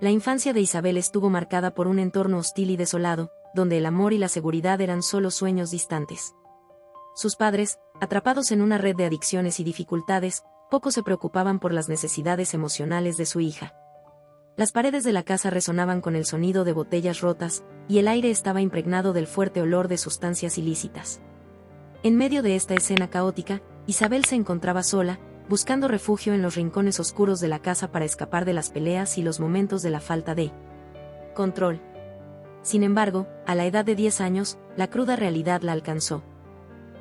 La infancia de Isabel estuvo marcada por un entorno hostil y desolado, donde el amor y la seguridad eran solo sueños distantes. Sus padres, atrapados en una red de adicciones y dificultades, poco se preocupaban por las necesidades emocionales de su hija. Las paredes de la casa resonaban con el sonido de botellas rotas, y el aire estaba impregnado del fuerte olor de sustancias ilícitas. En medio de esta escena caótica, Isabel se encontraba sola, buscando refugio en los rincones oscuros de la casa para escapar de las peleas y los momentos de la falta de control. Sin embargo, a la edad de 10 años, la cruda realidad la alcanzó.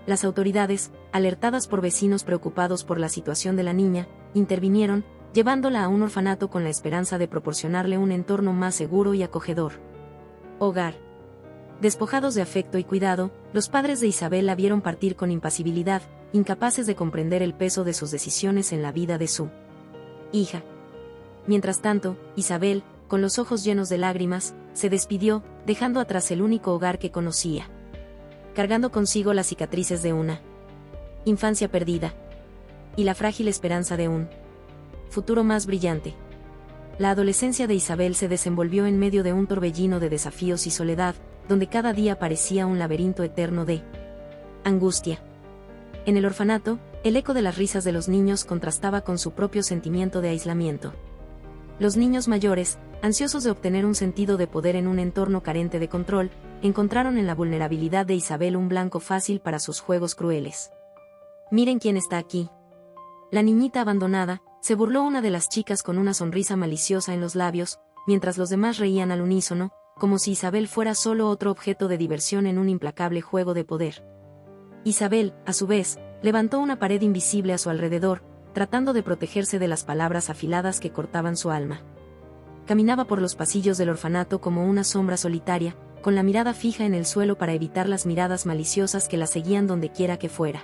Las autoridades, alertadas por vecinos preocupados por la situación de la niña, intervinieron, llevándola a un orfanato con la esperanza de proporcionarle un entorno más seguro y acogedor. Hogar. Despojados de afecto y cuidado, los padres de Isabel la vieron partir con impasibilidad, incapaces de comprender el peso de sus decisiones en la vida de su hija. Mientras tanto, Isabel, con los ojos llenos de lágrimas, se despidió, dejando atrás el único hogar que conocía, cargando consigo las cicatrices de una infancia perdida y la frágil esperanza de un futuro más brillante. La adolescencia de Isabel se desenvolvió en medio de un torbellino de desafíos y soledad, donde cada día parecía un laberinto eterno de angustia. En el orfanato, el eco de las risas de los niños contrastaba con su propio sentimiento de aislamiento. Los niños mayores, ansiosos de obtener un sentido de poder en un entorno carente de control, encontraron en la vulnerabilidad de Isabel un blanco fácil para sus juegos crueles. «Miren quién está aquí». La niñita abandonada, se burló una de las chicas con una sonrisa maliciosa en los labios, mientras los demás reían al unísono, como si Isabel fuera solo otro objeto de diversión en un implacable juego de poder. Isabel, a su vez, levantó una pared invisible a su alrededor, tratando de protegerse de las palabras afiladas que cortaban su alma. Caminaba por los pasillos del orfanato como una sombra solitaria, con la mirada fija en el suelo para evitar las miradas maliciosas que la seguían donde quiera que fuera.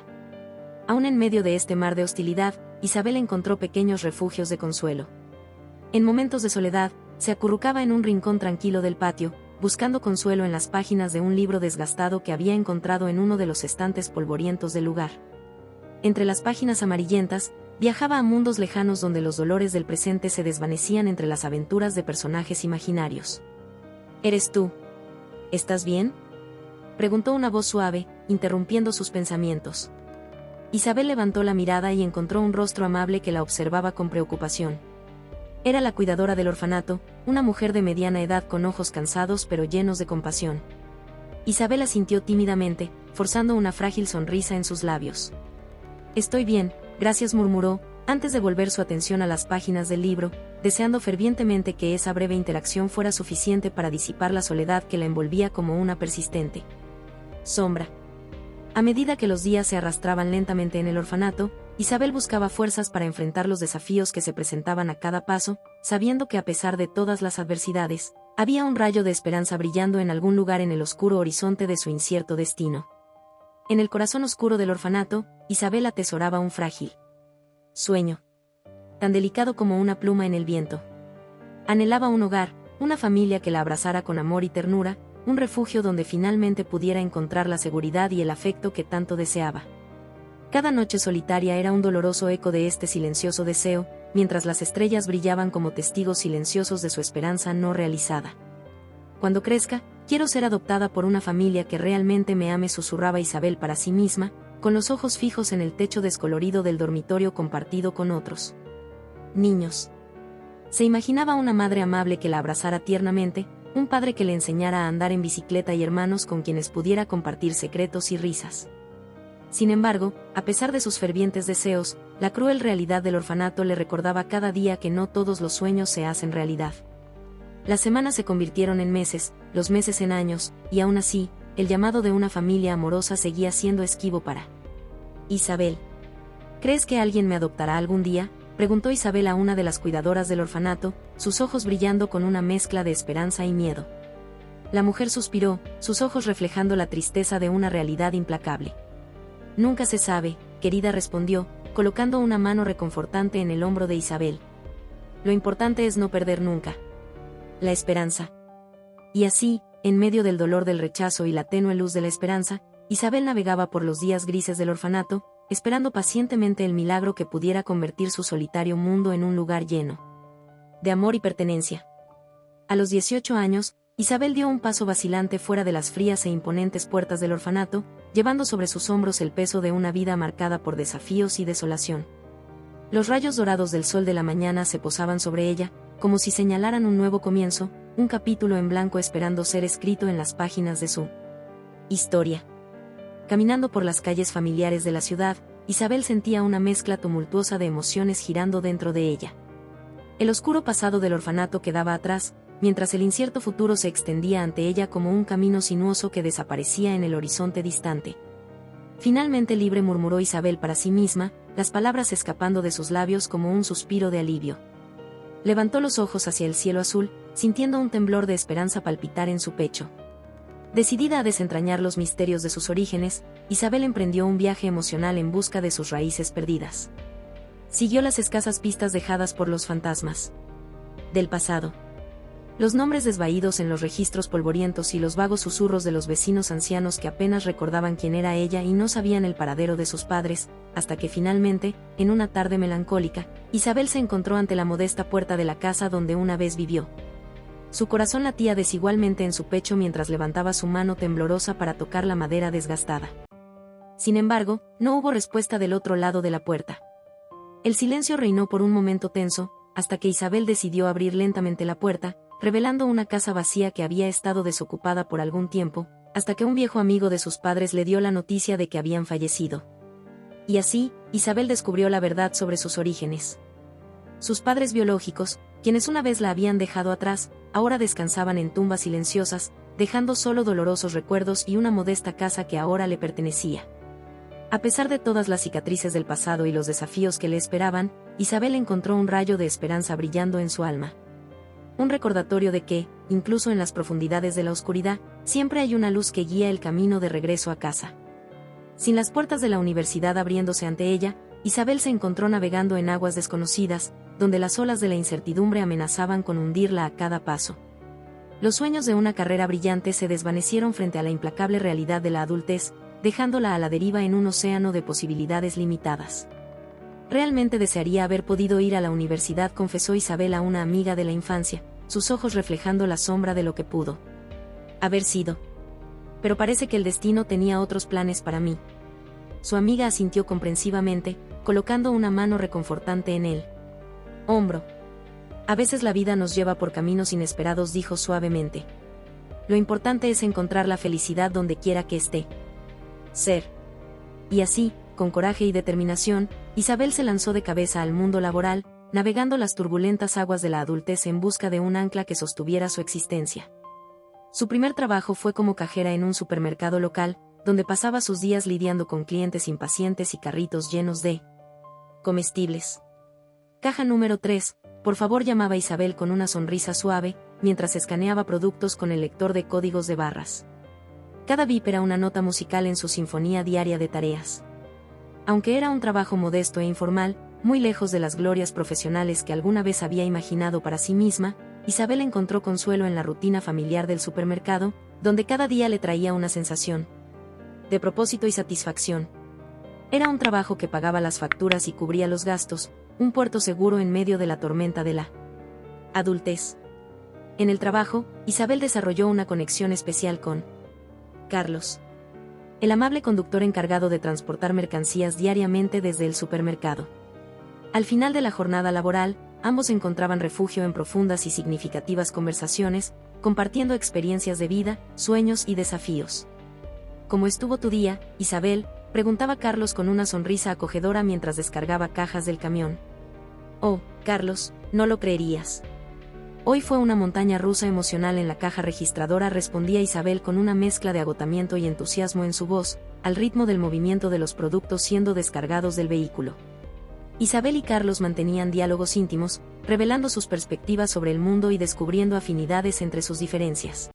Aún en medio de este mar de hostilidad, Isabel encontró pequeños refugios de consuelo. En momentos de soledad, se acurrucaba en un rincón tranquilo del patio, buscando consuelo en las páginas de un libro desgastado que había encontrado en uno de los estantes polvorientos del lugar. Entre las páginas amarillentas, viajaba a mundos lejanos donde los dolores del presente se desvanecían entre las aventuras de personajes imaginarios. «¿Eres tú? ¿Estás bien?», preguntó una voz suave, interrumpiendo sus pensamientos. Isabel levantó la mirada y encontró un rostro amable que la observaba con preocupación. Era la cuidadora del orfanato, una mujer de mediana edad con ojos cansados pero llenos de compasión. Isabel asintió tímidamente, forzando una frágil sonrisa en sus labios. «Estoy bien, gracias», murmuró, antes de volver su atención a las páginas del libro, deseando fervientemente que esa breve interacción fuera suficiente para disipar la soledad que la envolvía como una persistente sombra. A medida que los días se arrastraban lentamente en el orfanato, Isabel buscaba fuerzas para enfrentar los desafíos que se presentaban a cada paso, sabiendo que a pesar de todas las adversidades, había un rayo de esperanza brillando en algún lugar en el oscuro horizonte de su incierto destino. En el corazón oscuro del orfanato, Isabel atesoraba un frágil sueño, tan delicado como una pluma en el viento. Anhelaba un hogar, una familia que la abrazara con amor y ternura, un refugio donde finalmente pudiera encontrar la seguridad y el afecto que tanto deseaba. Cada noche solitaria era un doloroso eco de este silencioso deseo, mientras las estrellas brillaban como testigos silenciosos de su esperanza no realizada. «Cuando crezca, quiero ser adoptada por una familia que realmente me ame», susurraba Isabel para sí misma, con los ojos fijos en el techo descolorido del dormitorio compartido con otros niños. Se imaginaba una madre amable que la abrazara tiernamente, un padre que le enseñara a andar en bicicleta y hermanos con quienes pudiera compartir secretos y risas. Sin embargo, a pesar de sus fervientes deseos, la cruel realidad del orfanato le recordaba cada día que no todos los sueños se hacen realidad. Las semanas se convirtieron en meses, los meses en años, y aún así, el llamado de una familia amorosa seguía siendo esquivo para Isabel. «¿Crees que alguien me adoptará algún día?», preguntó Isabel a una de las cuidadoras del orfanato, sus ojos brillando con una mezcla de esperanza y miedo. La mujer suspiró, sus ojos reflejando la tristeza de una realidad implacable. «Nunca se sabe», querida, respondió, colocando una mano reconfortante en el hombro de Isabel. «Lo importante es no perder nunca la esperanza». Y así, en medio del dolor del rechazo y la tenue luz de la esperanza, Isabel navegaba por los días grises del orfanato, esperando pacientemente el milagro que pudiera convertir su solitario mundo en un lugar lleno de amor y pertenencia. A los 18 años, Isabel dio un paso vacilante fuera de las frías e imponentes puertas del orfanato, llevando sobre sus hombros el peso de una vida marcada por desafíos y desolación. Los rayos dorados del sol de la mañana se posaban sobre ella, como si señalaran un nuevo comienzo, un capítulo en blanco esperando ser escrito en las páginas de su historia. Caminando por las calles familiares de la ciudad, Isabel sentía una mezcla tumultuosa de emociones girando dentro de ella. El oscuro pasado del orfanato quedaba atrás, mientras el incierto futuro se extendía ante ella como un camino sinuoso que desaparecía en el horizonte distante. Finalmente libre, murmuró Isabel para sí misma, las palabras escapando de sus labios como un suspiro de alivio. Levantó los ojos hacia el cielo azul, sintiendo un temblor de esperanza palpitar en su pecho. Decidida a desentrañar los misterios de sus orígenes, Isabel emprendió un viaje emocional en busca de sus raíces perdidas. Siguió las escasas pistas dejadas por los fantasmas del pasado. Los nombres desvaídos en los registros polvorientos y los vagos susurros de los vecinos ancianos que apenas recordaban quién era ella y no sabían el paradero de sus padres, hasta que finalmente, en una tarde melancólica, Isabel se encontró ante la modesta puerta de la casa donde una vez vivió. Su corazón latía desigualmente en su pecho mientras levantaba su mano temblorosa para tocar la madera desgastada. Sin embargo, no hubo respuesta del otro lado de la puerta. El silencio reinó por un momento tenso, hasta que Isabel decidió abrir lentamente la puerta, revelando una casa vacía que había estado desocupada por algún tiempo, hasta que un viejo amigo de sus padres le dio la noticia de que habían fallecido. Y así, Isabel descubrió la verdad sobre sus orígenes. Sus padres biológicos, quienes una vez la habían dejado atrás, ahora descansaban en tumbas silenciosas, dejando solo dolorosos recuerdos y una modesta casa que ahora le pertenecía. A pesar de todas las cicatrices del pasado y los desafíos que le esperaban, Isabel encontró un rayo de esperanza brillando en su alma. Un recordatorio de que, incluso en las profundidades de la oscuridad, siempre hay una luz que guía el camino de regreso a casa. Sin las puertas de la universidad abriéndose ante ella, Isabel se encontró navegando en aguas desconocidas, donde las olas de la incertidumbre amenazaban con hundirla a cada paso. Los sueños de una carrera brillante se desvanecieron frente a la implacable realidad de la adultez, dejándola a la deriva en un océano de posibilidades limitadas. Realmente desearía haber podido ir a la universidad, confesó Isabel a una amiga de la infancia, sus ojos reflejando la sombra de lo que pudo haber sido. Pero parece que el destino tenía otros planes para mí. Su amiga asintió comprensivamente, colocando una mano reconfortante en el hombro. A veces la vida nos lleva por caminos inesperados, dijo suavemente. Lo importante es encontrar la felicidad donde quiera que esté. Y así, con coraje y determinación, Isabel se lanzó de cabeza al mundo laboral, navegando las turbulentas aguas de la adultez en busca de un ancla que sostuviera su existencia. Su primer trabajo fue como cajera en un supermercado local, donde pasaba sus días lidiando con clientes impacientes y carritos llenos de comestibles. Caja número 3, por favor, llamaba Isabel con una sonrisa suave, mientras escaneaba productos con el lector de códigos de barras. Cada bip era una nota musical en su sinfonía diaria de tareas. Aunque era un trabajo modesto e informal, muy lejos de las glorias profesionales que alguna vez había imaginado para sí misma, Isabel encontró consuelo en la rutina familiar del supermercado, donde cada día le traía una sensación de propósito y satisfacción. Era un trabajo que pagaba las facturas y cubría los gastos, un puerto seguro en medio de la tormenta de la adultez. En el trabajo, Isabel desarrolló una conexión especial con Carlos, el amable conductor encargado de transportar mercancías diariamente desde el supermercado. Al final de la jornada laboral, ambos encontraban refugio en profundas y significativas conversaciones, compartiendo experiencias de vida, sueños y desafíos. ¿Cómo estuvo tu día, Isabel?, preguntaba Carlos con una sonrisa acogedora mientras descargaba cajas del camión. Oh, Carlos, no lo creerías. Hoy fue una montaña rusa emocional en la caja registradora, respondía Isabel con una mezcla de agotamiento y entusiasmo en su voz, al ritmo del movimiento de los productos siendo descargados del vehículo. Isabel y Carlos mantenían diálogos íntimos, revelando sus perspectivas sobre el mundo y descubriendo afinidades entre sus diferencias.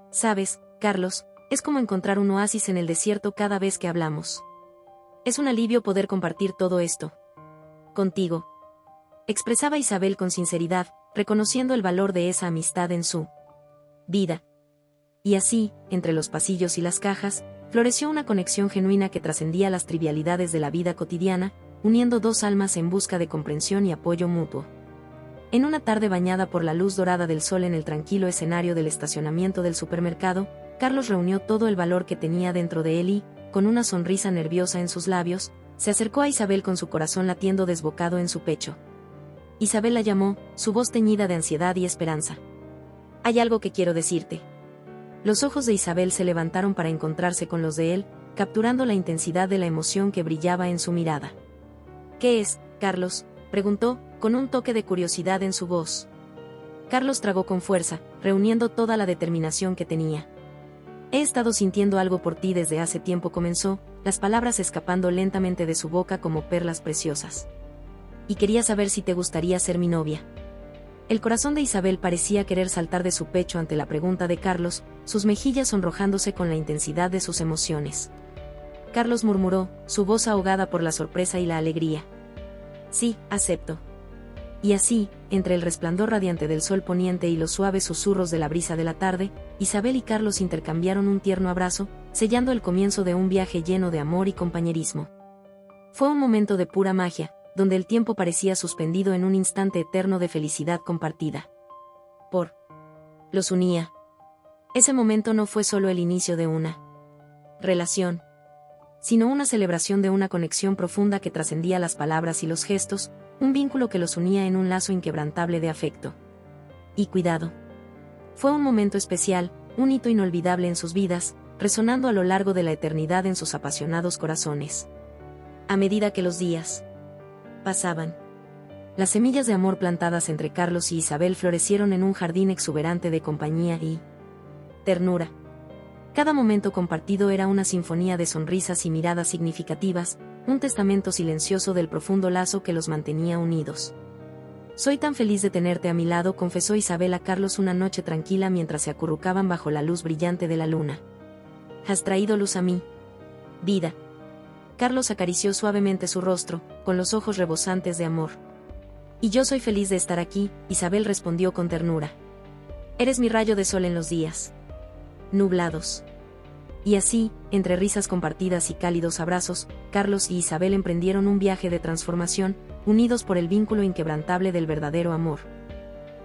Sabes, Carlos, es como encontrar un oasis en el desierto cada vez que hablamos. Es un alivio poder compartir todo esto contigo, expresaba Isabel con sinceridad, reconociendo el valor de esa amistad en su vida. Y así, entre los pasillos y las cajas, floreció una conexión genuina que trascendía las trivialidades de la vida cotidiana, uniendo dos almas en busca de comprensión y apoyo mutuo. En una tarde bañada por la luz dorada del sol en el tranquilo escenario del estacionamiento del supermercado, Carlos reunió todo el valor que tenía dentro de él y, con una sonrisa nerviosa en sus labios, se acercó a Isabel con su corazón latiendo desbocado en su pecho. Isabel la llamó, su voz teñida de ansiedad y esperanza. «Hay algo que quiero decirte». Los ojos de Isabel se levantaron para encontrarse con los de él, capturando la intensidad de la emoción que brillaba en su mirada. «¿Qué es, Carlos?», preguntó, con un toque de curiosidad en su voz. Carlos tragó con fuerza, reuniendo toda la determinación que tenía. «He estado sintiendo algo por ti desde hace tiempo», comenzó, las palabras escapando lentamente de su boca como perlas preciosas. «Y quería saber si te gustaría ser mi novia». El corazón de Isabel parecía querer saltar de su pecho ante la pregunta de Carlos, sus mejillas sonrojándose con la intensidad de sus emociones. Carlos murmuró, su voz ahogada por la sorpresa y la alegría. «Sí, acepto». Y así, entre el resplandor radiante del sol poniente y los suaves susurros de la brisa de la tarde, Isabel y Carlos intercambiaron un tierno abrazo, sellando el comienzo de un viaje lleno de amor y compañerismo. Fue un momento de pura magia, donde el tiempo parecía suspendido en un instante eterno de felicidad compartida. Los unía. Ese momento no fue solo el inicio de una relación, sino una celebración de una conexión profunda que trascendía las palabras y los gestos, un vínculo que los unía en un lazo inquebrantable de afecto y cuidado. Fue un momento especial, un hito inolvidable en sus vidas, resonando a lo largo de la eternidad en sus apasionados corazones. A medida que los días pasaban, las semillas de amor plantadas entre Carlos y Isabel florecieron en un jardín exuberante de compañía y ternura. Cada momento compartido era una sinfonía de sonrisas y miradas significativas, un testamento silencioso del profundo lazo que los mantenía unidos. «Soy tan feliz de tenerte a mi lado», confesó Isabel a Carlos una noche tranquila mientras se acurrucaban bajo la luz brillante de la luna. «Has traído luz a mí, vida». Carlos acarició suavemente su rostro, con los ojos rebosantes de amor. «Y yo soy feliz de estar aquí», Isabel respondió con ternura. «Eres mi rayo de sol en los días nublados». Y así, entre risas compartidas y cálidos abrazos, Carlos y Isabel emprendieron un viaje de transformación, unidos por el vínculo inquebrantable del verdadero amor.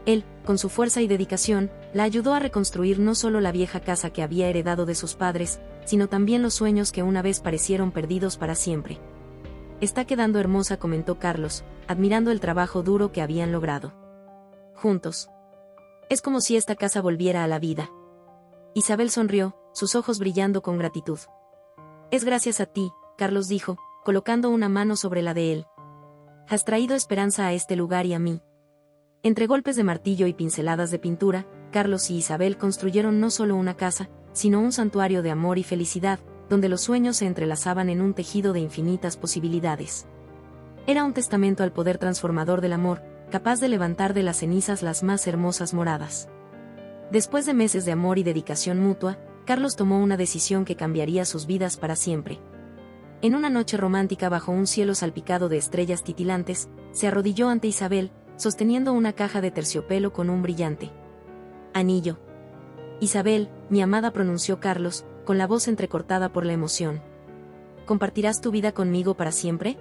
Él, con su fuerza y dedicación, la ayudó a reconstruir no solo la vieja casa que había heredado de sus padres, sino también los sueños que una vez parecieron perdidos para siempre. «Está quedando hermosa», comentó Carlos, admirando el trabajo duro que habían logrado juntos. «Es como si esta casa volviera a la vida». Isabel sonrió, sus ojos brillando con gratitud. «Es gracias a ti», Carlos dijo, colocando una mano sobre la de él. «Has traído esperanza a este lugar y a mí». Entre golpes de martillo y pinceladas de pintura, Carlos y Isabel construyeron no solo una casa, sino un santuario de amor y felicidad, donde los sueños se entrelazaban en un tejido de infinitas posibilidades. Era un testamento al poder transformador del amor, capaz de levantar de las cenizas las más hermosas moradas. Después de meses de amor y dedicación mutua, Carlos tomó una decisión que cambiaría sus vidas para siempre. En una noche romántica bajo un cielo salpicado de estrellas titilantes, se arrodilló ante Isabel, sosteniendo una caja de terciopelo con un brillante anillo. «Isabel, mi amada», pronunció Carlos, con la voz entrecortada por la emoción. «¿Compartirás tu vida conmigo para siempre?».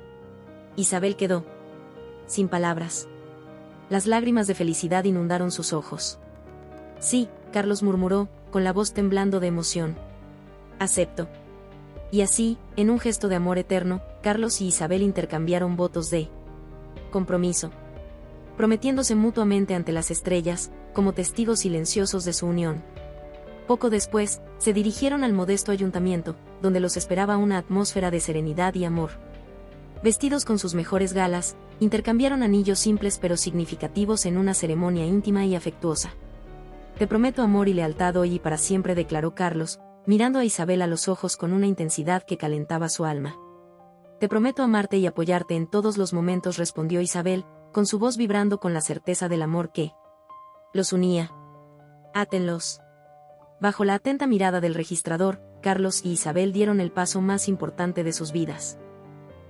Isabel quedó sin palabras. Las lágrimas de felicidad inundaron sus ojos. «Sí», Carlos murmuró, con la voz temblando de emoción. «Acepto». Y así, en un gesto de amor eterno, Carlos y Isabel intercambiaron votos de compromiso, prometiéndose mutuamente ante las estrellas, como testigos silenciosos de su unión. Poco después, se dirigieron al modesto ayuntamiento, donde los esperaba una atmósfera de serenidad y amor. Vestidos con sus mejores galas, intercambiaron anillos simples pero significativos en una ceremonia íntima y afectuosa. «Te prometo amor y lealtad hoy y para siempre», declaró Carlos, mirando a Isabel a los ojos con una intensidad que calentaba su alma. «Te prometo amarte y apoyarte en todos los momentos», respondió Isabel, con su voz vibrando con la certeza del amor que los unía. «Átenlos». Bajo la atenta mirada del registrador, Carlos y Isabel dieron el paso más importante de sus vidas,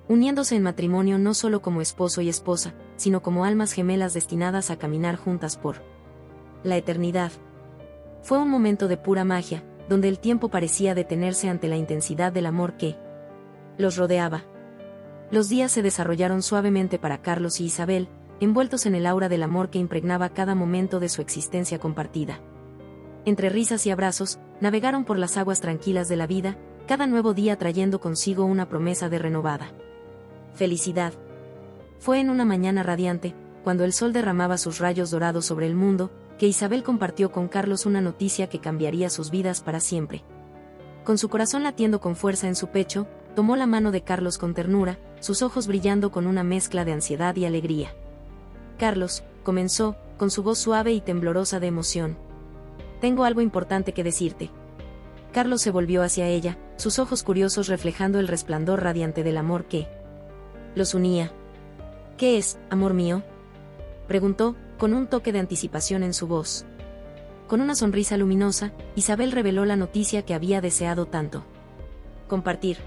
uniéndose en matrimonio no solo como esposo y esposa, sino como almas gemelas destinadas a caminar juntas por la eternidad. Fue un momento de pura magia, donde el tiempo parecía detenerse ante la intensidad del amor que los rodeaba. Los días se desarrollaron suavemente para Carlos y Isabel, envueltos en el aura del amor que impregnaba cada momento de su existencia compartida. Entre risas y abrazos, navegaron por las aguas tranquilas de la vida, cada nuevo día trayendo consigo una promesa de renovada felicidad. Fue en una mañana radiante, cuando el sol derramaba sus rayos dorados sobre el mundo, que Isabel compartió con Carlos una noticia que cambiaría sus vidas para siempre. Con su corazón latiendo con fuerza en su pecho, tomó la mano de Carlos con ternura, sus ojos brillando con una mezcla de ansiedad y alegría. Carlos, comenzó, con su voz suave y temblorosa de emoción. Tengo algo importante que decirte. Carlos se volvió hacia ella, sus ojos curiosos reflejando el resplandor radiante del amor que los unía. ¿Qué es, amor mío?, preguntó, con un toque de anticipación en su voz. Con una sonrisa luminosa, Isabel reveló la noticia que había deseado tanto compartir.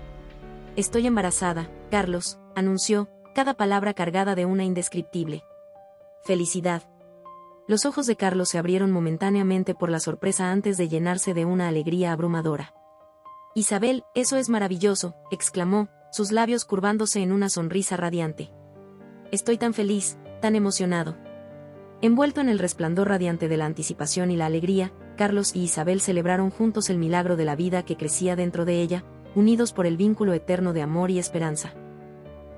Estoy embarazada, Carlos, anunció, cada palabra cargada de una indescriptible felicidad. Los ojos de Carlos se abrieron momentáneamente por la sorpresa antes de llenarse de una alegría abrumadora. Isabel, eso es maravilloso, exclamó, sus labios curvándose en una sonrisa radiante. Estoy tan feliz, tan emocionado. Envuelto en el resplandor radiante de la anticipación y la alegría, Carlos y Isabel celebraron juntos el milagro de la vida que crecía dentro de ella, unidos por el vínculo eterno de amor y esperanza.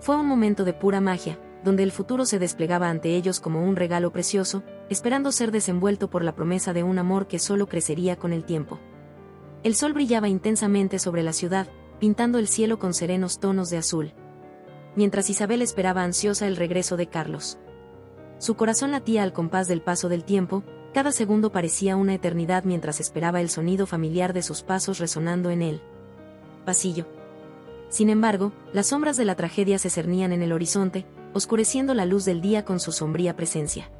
Fue un momento de pura magia, donde el futuro se desplegaba ante ellos como un regalo precioso, esperando ser desenvuelto por la promesa de un amor que solo crecería con el tiempo. El sol brillaba intensamente sobre la ciudad, pintando el cielo con serenos tonos de azul. Mientras Isabel esperaba ansiosa el regreso de Carlos. Su corazón latía al compás del paso del tiempo, cada segundo parecía una eternidad mientras esperaba el sonido familiar de sus pasos resonando en el pasillo. Sin embargo, las sombras de la tragedia se cernían en el horizonte, oscureciendo la luz del día con su sombría presencia.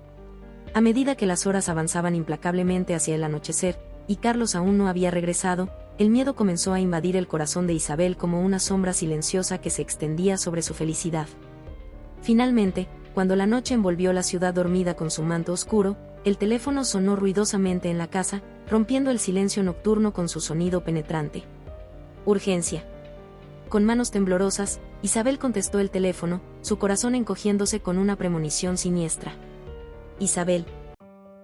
A medida que las horas avanzaban implacablemente hacia el anochecer, y Carlos aún no había regresado, el miedo comenzó a invadir el corazón de Isabel como una sombra silenciosa que se extendía sobre su felicidad. Finalmente, cuando la noche envolvió la ciudad dormida con su manto oscuro, el teléfono sonó ruidosamente en la casa, rompiendo el silencio nocturno con su sonido penetrante. Urgencia. Con manos temblorosas, Isabel contestó el teléfono, su corazón encogiéndose con una premonición siniestra. Isabel.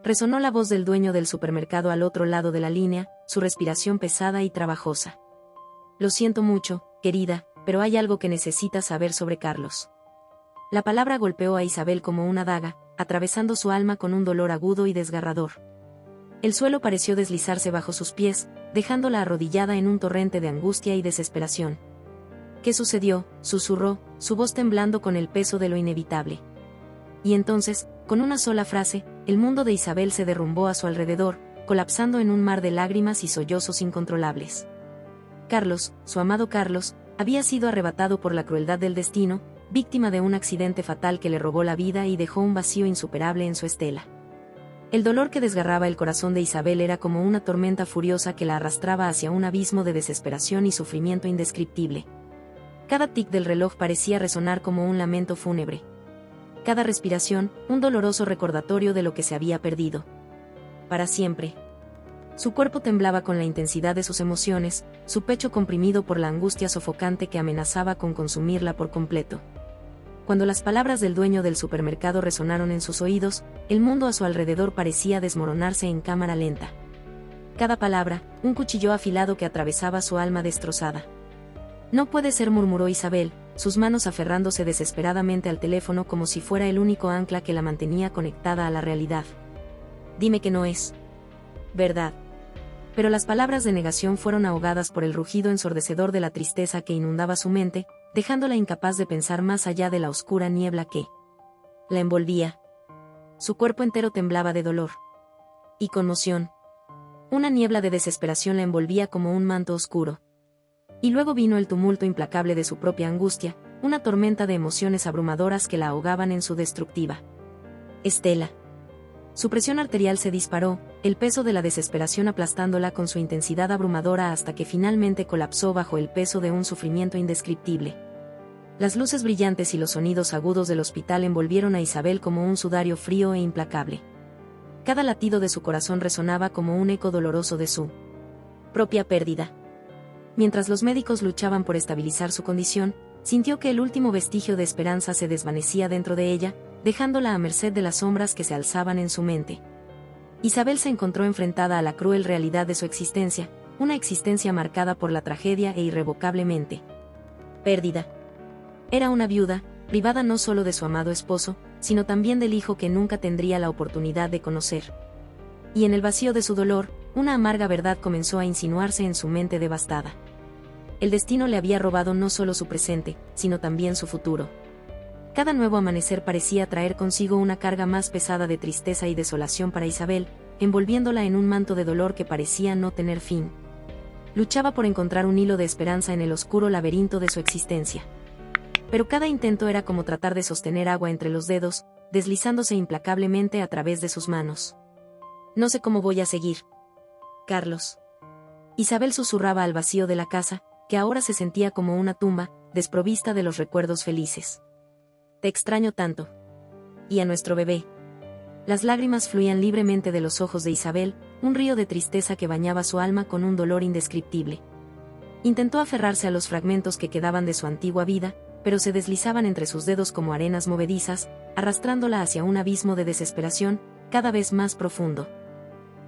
Resonó la voz del dueño del supermercado al otro lado de la línea, su respiración pesada y trabajosa. Lo siento mucho, querida, pero hay algo que necesitas saber sobre Carlos. La palabra golpeó a Isabel como una daga, atravesando su alma con un dolor agudo y desgarrador. El suelo pareció deslizarse bajo sus pies, dejándola arrodillada en un torrente de angustia y desesperación. ¿Qué sucedió?, susurró, su voz temblando con el peso de lo inevitable. Y entonces, con una sola frase, el mundo de Isabel se derrumbó a su alrededor, colapsando en un mar de lágrimas y sollozos incontrolables. Carlos, su amado Carlos, había sido arrebatado por la crueldad del destino, víctima de un accidente fatal que le robó la vida y dejó un vacío insuperable en su estela. El dolor que desgarraba el corazón de Isabel era como una tormenta furiosa que la arrastraba hacia un abismo de desesperación y sufrimiento indescriptible. Cada tic del reloj parecía resonar como un lamento fúnebre. Cada respiración, un doloroso recordatorio de lo que se había perdido. Para siempre. Su cuerpo temblaba con la intensidad de sus emociones, su pecho comprimido por la angustia sofocante que amenazaba con consumirla por completo. Cuando las palabras del dueño del supermercado resonaron en sus oídos, el mundo a su alrededor parecía desmoronarse en cámara lenta. Cada palabra, un cuchillo afilado que atravesaba su alma destrozada. No puede ser, murmuró Isabel, sus manos aferrándose desesperadamente al teléfono como si fuera el único ancla que la mantenía conectada a la realidad. Dime que no es verdad. Pero las palabras de negación fueron ahogadas por el rugido ensordecedor de la tristeza que inundaba su mente, dejándola incapaz de pensar más allá de la oscura niebla que la envolvía. Su cuerpo entero temblaba de dolor y conmoción. Una niebla de desesperación la envolvía como un manto oscuro. Y luego vino el tumulto implacable de su propia angustia, una tormenta de emociones abrumadoras que la ahogaban en su destructiva estela. Su presión arterial se disparó, el peso de la desesperación aplastándola con su intensidad abrumadora hasta que finalmente colapsó bajo el peso de un sufrimiento indescriptible. Las luces brillantes y los sonidos agudos del hospital envolvieron a Isabel como un sudario frío e implacable. Cada latido de su corazón resonaba como un eco doloroso de su propia pérdida. Mientras los médicos luchaban por estabilizar su condición, sintió que el último vestigio de esperanza se desvanecía dentro de ella, dejándola a merced de las sombras que se alzaban en su mente. Isabel se encontró enfrentada a la cruel realidad de su existencia, una existencia marcada por la tragedia e irrevocablemente pérdida. Era una viuda, privada no solo de su amado esposo, sino también del hijo que nunca tendría la oportunidad de conocer. Y en el vacío de su dolor, una amarga verdad comenzó a insinuarse en su mente devastada. El destino le había robado no solo su presente, sino también su futuro. Cada nuevo amanecer parecía traer consigo una carga más pesada de tristeza y desolación para Isabel, envolviéndola en un manto de dolor que parecía no tener fin. Luchaba por encontrar un hilo de esperanza en el oscuro laberinto de su existencia. Pero cada intento era como tratar de sostener agua entre los dedos, deslizándose implacablemente a través de sus manos. No sé cómo voy a seguir, Carlos. Isabel susurraba al vacío de la casa, que ahora se sentía como una tumba, desprovista de los recuerdos felices. Te extraño tanto. Y a nuestro bebé. Las lágrimas fluían libremente de los ojos de Isabel, un río de tristeza que bañaba su alma con un dolor indescriptible. Intentó aferrarse a los fragmentos que quedaban de su antigua vida, pero se deslizaban entre sus dedos como arenas movedizas, arrastrándola hacia un abismo de desesperación, cada vez más profundo.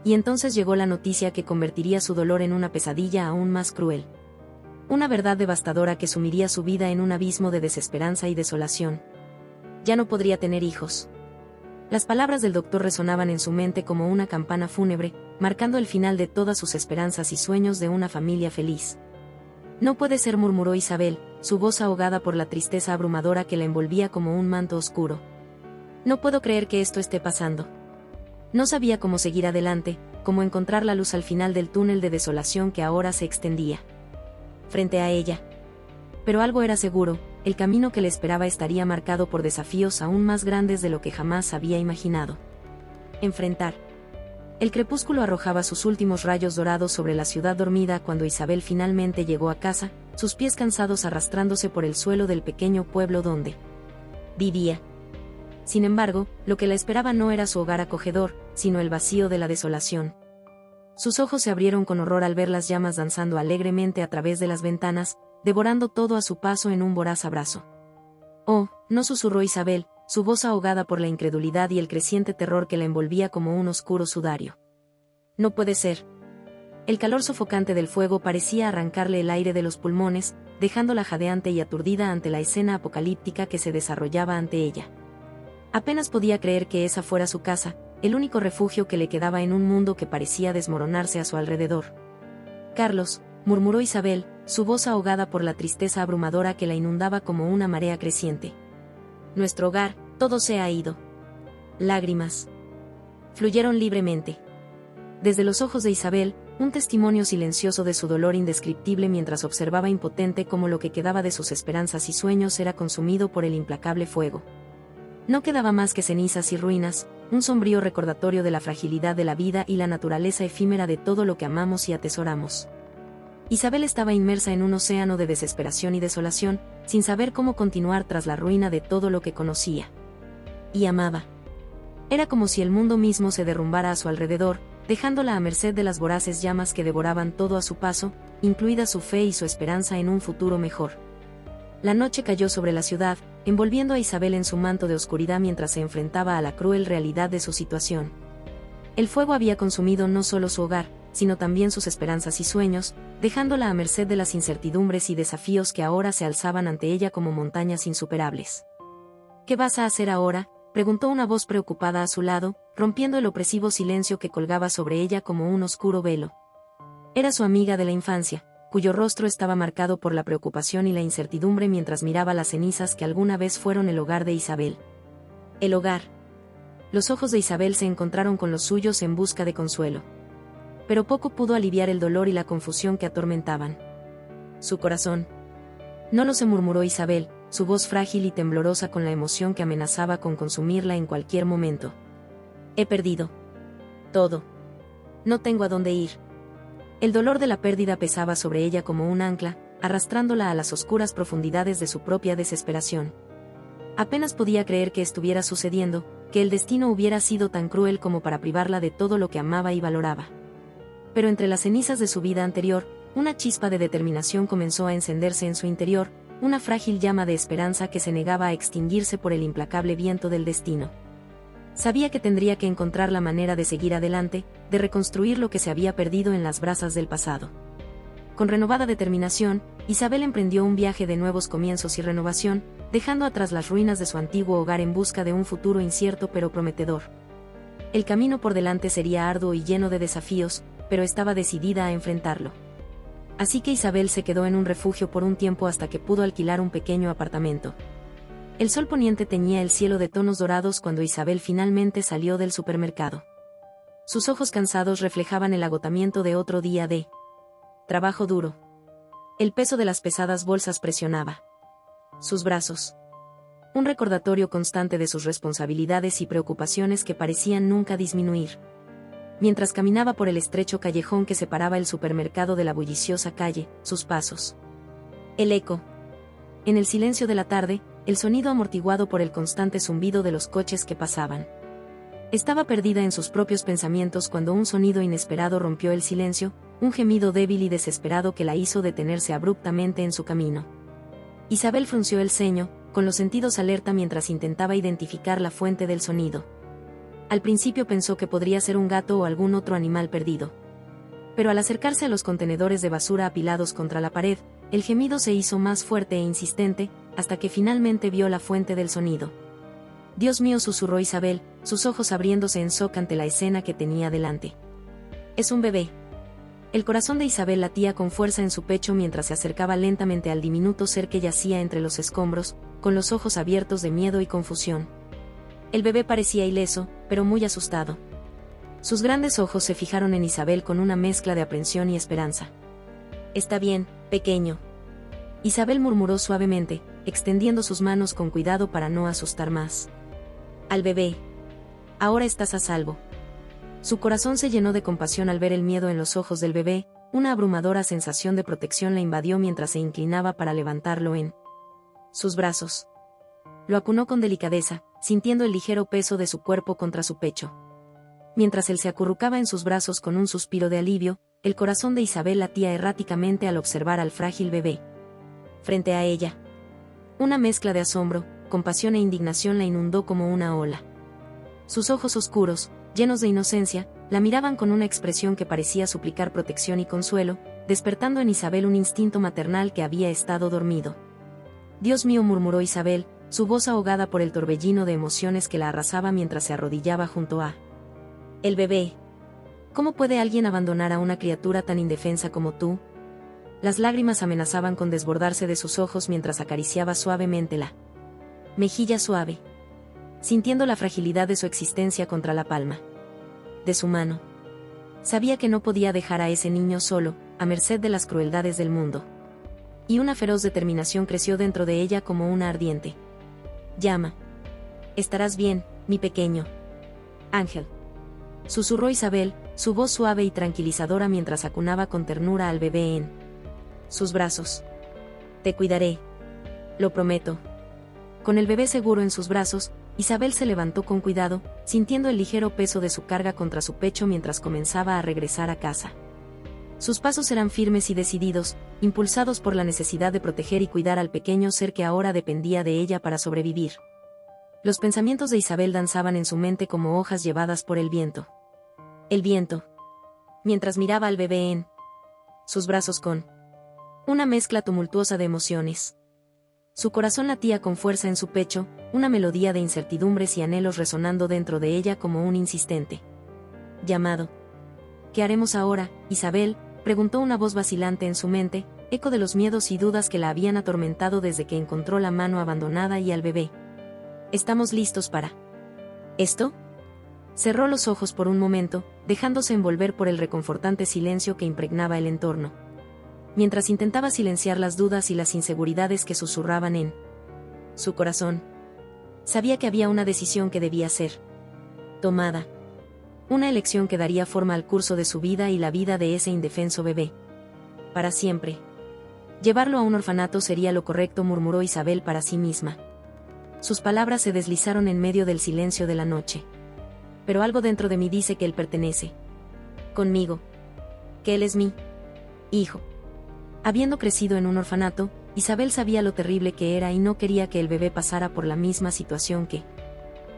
Y entonces llegó la noticia que convertiría su dolor en una pesadilla aún más cruel. Una verdad devastadora que sumiría su vida en un abismo de desesperanza y desolación. Ya no podría tener hijos. Las palabras del doctor resonaban en su mente como una campana fúnebre, marcando el final de todas sus esperanzas y sueños de una familia feliz. No puede ser, murmuró Isabel, su voz ahogada por la tristeza abrumadora que la envolvía como un manto oscuro. No puedo creer que esto esté pasando. No sabía cómo seguir adelante, cómo encontrar la luz al final del túnel de desolación que ahora se extendía frente a ella. Pero algo era seguro, el camino que le esperaba estaría marcado por desafíos aún más grandes de lo que jamás había imaginado. Enfrentar. El crepúsculo arrojaba sus últimos rayos dorados sobre la ciudad dormida cuando Isabel finalmente llegó a casa, sus pies cansados arrastrándose por el suelo del pequeño pueblo donde vivía. Sin embargo, lo que la esperaba no era su hogar acogedor, sino el vacío de la desolación. Sus ojos se abrieron con horror al ver las llamas danzando alegremente a través de las ventanas, devorando todo a su paso en un voraz abrazo. «Oh», no, susurró Isabel, su voz ahogada por la incredulidad y el creciente terror que la envolvía como un oscuro sudario. «No puede ser». El calor sofocante del fuego parecía arrancarle el aire de los pulmones, dejándola jadeante y aturdida ante la escena apocalíptica que se desarrollaba ante ella. Apenas podía creer que esa fuera su casa, el único refugio que le quedaba en un mundo que parecía desmoronarse a su alrededor. «Carlos», murmuró Isabel, su voz ahogada por la tristeza abrumadora que la inundaba como una marea creciente. «Nuestro hogar, todo se ha ido». Lágrimas fluyeron libremente. Desde los ojos de Isabel, un testimonio silencioso de su dolor indescriptible mientras observaba impotente cómo lo que quedaba de sus esperanzas y sueños era consumido por el implacable fuego. No quedaba más que cenizas y ruinas, un sombrío recordatorio de la fragilidad de la vida y la naturaleza efímera de todo lo que amamos y atesoramos. Isabel estaba inmersa en un océano de desesperación y desolación, sin saber cómo continuar tras la ruina de todo lo que conocía y amaba. Era como si el mundo mismo se derrumbara a su alrededor, dejándola a merced de las voraces llamas que devoraban todo a su paso, incluida su fe y su esperanza en un futuro mejor. La noche cayó sobre la ciudad, envolviendo a Isabel en su manto de oscuridad mientras se enfrentaba a la cruel realidad de su situación. El fuego había consumido no solo su hogar, sino también sus esperanzas y sueños, dejándola a merced de las incertidumbres y desafíos que ahora se alzaban ante ella como montañas insuperables. «¿Qué vas a hacer ahora?», preguntó una voz preocupada a su lado, rompiendo el opresivo silencio que colgaba sobre ella como un oscuro velo. Era su amiga de la infancia, cuyo rostro estaba marcado por la preocupación y la incertidumbre mientras miraba las cenizas que alguna vez fueron el hogar de Isabel. El hogar. Los ojos de Isabel se encontraron con los suyos en busca de consuelo. Pero poco pudo aliviar el dolor y la confusión que atormentaban su corazón. «No lo sé», murmuró Isabel, su voz frágil y temblorosa con la emoción que amenazaba con consumirla en cualquier momento. «He perdido todo. No tengo a dónde ir». El dolor de la pérdida pesaba sobre ella como un ancla, arrastrándola a las oscuras profundidades de su propia desesperación. Apenas podía creer que estuviera sucediendo, que el destino hubiera sido tan cruel como para privarla de todo lo que amaba y valoraba. Pero entre las cenizas de su vida anterior, una chispa de determinación comenzó a encenderse en su interior, una frágil llama de esperanza que se negaba a extinguirse por el implacable viento del destino. Sabía que tendría que encontrar la manera de seguir adelante, de reconstruir lo que se había perdido en las brasas del pasado. Con renovada determinación, Isabel emprendió un viaje de nuevos comienzos y renovación, dejando atrás las ruinas de su antiguo hogar en busca de un futuro incierto pero prometedor. El camino por delante sería arduo y lleno de desafíos, pero estaba decidida a enfrentarlo. Así que Isabel se quedó en un refugio por un tiempo hasta que pudo alquilar un pequeño apartamento. El sol poniente teñía el cielo de tonos dorados cuando Isabel finalmente salió del supermercado. Sus ojos cansados reflejaban el agotamiento de otro día de trabajo duro. El peso de las pesadas bolsas presionaba sus brazos. Un recordatorio constante de sus responsabilidades y preocupaciones que parecían nunca disminuir. Mientras caminaba por el estrecho callejón que separaba el supermercado de la bulliciosa calle, sus pasos. El eco. En el silencio de la tarde, el sonido amortiguado por el constante zumbido de los coches que pasaban. Estaba perdida en sus propios pensamientos cuando un sonido inesperado rompió el silencio, un gemido débil y desesperado que la hizo detenerse abruptamente en su camino. Isabel frunció el ceño, con los sentidos alerta mientras intentaba identificar la fuente del sonido. Al principio pensó que podría ser un gato o algún otro animal perdido. Pero al acercarse a los contenedores de basura apilados contra la pared, el gemido se hizo más fuerte e insistente, hasta que finalmente vio la fuente del sonido. «Dios mío», susurró Isabel, sus ojos abriéndose en shock ante la escena que tenía delante. «Es un bebé». El corazón de Isabel latía con fuerza en su pecho mientras se acercaba lentamente al diminuto ser que yacía entre los escombros, con los ojos abiertos de miedo y confusión. El bebé parecía ileso, pero muy asustado. Sus grandes ojos se fijaron en Isabel con una mezcla de aprensión y esperanza. «Está bien, pequeño». Isabel murmuró suavemente, extendiendo sus manos con cuidado para no asustar más. «Al bebé. Ahora estás a salvo». Su corazón se llenó de compasión al ver el miedo en los ojos del bebé, una abrumadora sensación de protección la invadió mientras se inclinaba para levantarlo en sus brazos. Lo acunó con delicadeza, sintiendo el ligero peso de su cuerpo contra su pecho. Mientras él se acurrucaba en sus brazos con un suspiro de alivio, el corazón de Isabel latía erráticamente al observar al frágil bebé. Frente a ella, una mezcla de asombro, compasión e indignación la inundó como una ola. Sus ojos oscuros, llenos de inocencia, la miraban con una expresión que parecía suplicar protección y consuelo, despertando en Isabel un instinto maternal que había estado dormido. «Dios mío», murmuró Isabel, su voz ahogada por el torbellino de emociones que la arrasaba mientras se arrodillaba junto a el bebé. «¿Cómo puede alguien abandonar a una criatura tan indefensa como tú?». Las lágrimas amenazaban con desbordarse de sus ojos mientras acariciaba suavemente la mejilla suave, sintiendo la fragilidad de su existencia contra la palma de su mano. Sabía que no podía dejar a ese niño solo, a merced de las crueldades del mundo. Y una feroz determinación creció dentro de ella como una ardiente llama. «Estarás bien, mi pequeño ángel», susurró Isabel, su voz suave y tranquilizadora mientras acunaba con ternura al bebé en sus brazos. «Te cuidaré. Lo prometo». Con el bebé seguro en sus brazos, Isabel se levantó con cuidado, sintiendo el ligero peso de su carga contra su pecho mientras comenzaba a regresar a casa. Sus pasos eran firmes y decididos, impulsados por la necesidad de proteger y cuidar al pequeño ser que ahora dependía de ella para sobrevivir. Los pensamientos de Isabel danzaban en su mente como hojas llevadas por el viento. El viento. Mientras miraba al bebé en sus brazos con una mezcla tumultuosa de emociones. Su corazón latía con fuerza en su pecho, una melodía de incertidumbres y anhelos resonando dentro de ella como un insistente llamado. «¿Qué haremos ahora, Isabel?», preguntó una voz vacilante en su mente, eco de los miedos y dudas que la habían atormentado desde que encontró la mano abandonada y al bebé. «¿Estamos listos para esto?». Cerró los ojos por un momento, dejándose envolver por el reconfortante silencio que impregnaba el entorno. Mientras intentaba silenciar las dudas y las inseguridades que susurraban en su corazón, sabía que había una decisión que debía ser tomada. Una elección que daría forma al curso de su vida y la vida de ese indefenso bebé. Para siempre. Llevarlo a un orfanato sería lo correcto, murmuró Isabel para sí misma. Sus palabras se deslizaron en medio del silencio de la noche. Pero algo dentro de mí dice que él pertenece conmigo. Que él es mi hijo. Habiendo crecido en un orfanato, Isabel sabía lo terrible que era y no quería que el bebé pasara por la misma situación que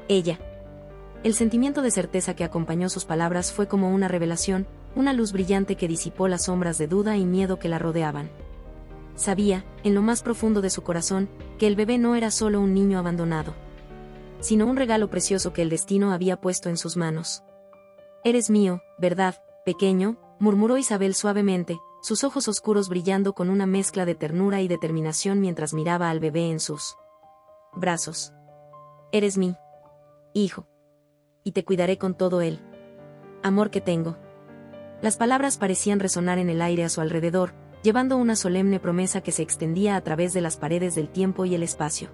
ella. El sentimiento de certeza que acompañó sus palabras fue como una revelación, una luz brillante que disipó las sombras de duda y miedo que la rodeaban. Sabía, en lo más profundo de su corazón, que el bebé no era solo un niño abandonado, sino un regalo precioso que el destino había puesto en sus manos. «Eres mío, ¿verdad, pequeño?», murmuró Isabel suavemente, sus ojos oscuros brillando con una mezcla de ternura y determinación mientras miraba al bebé en sus brazos. «Eres mi hijo. Y te cuidaré con todo el amor que tengo». Las palabras parecían resonar en el aire a su alrededor, llevando una solemne promesa que se extendía a través de las paredes del tiempo y el espacio.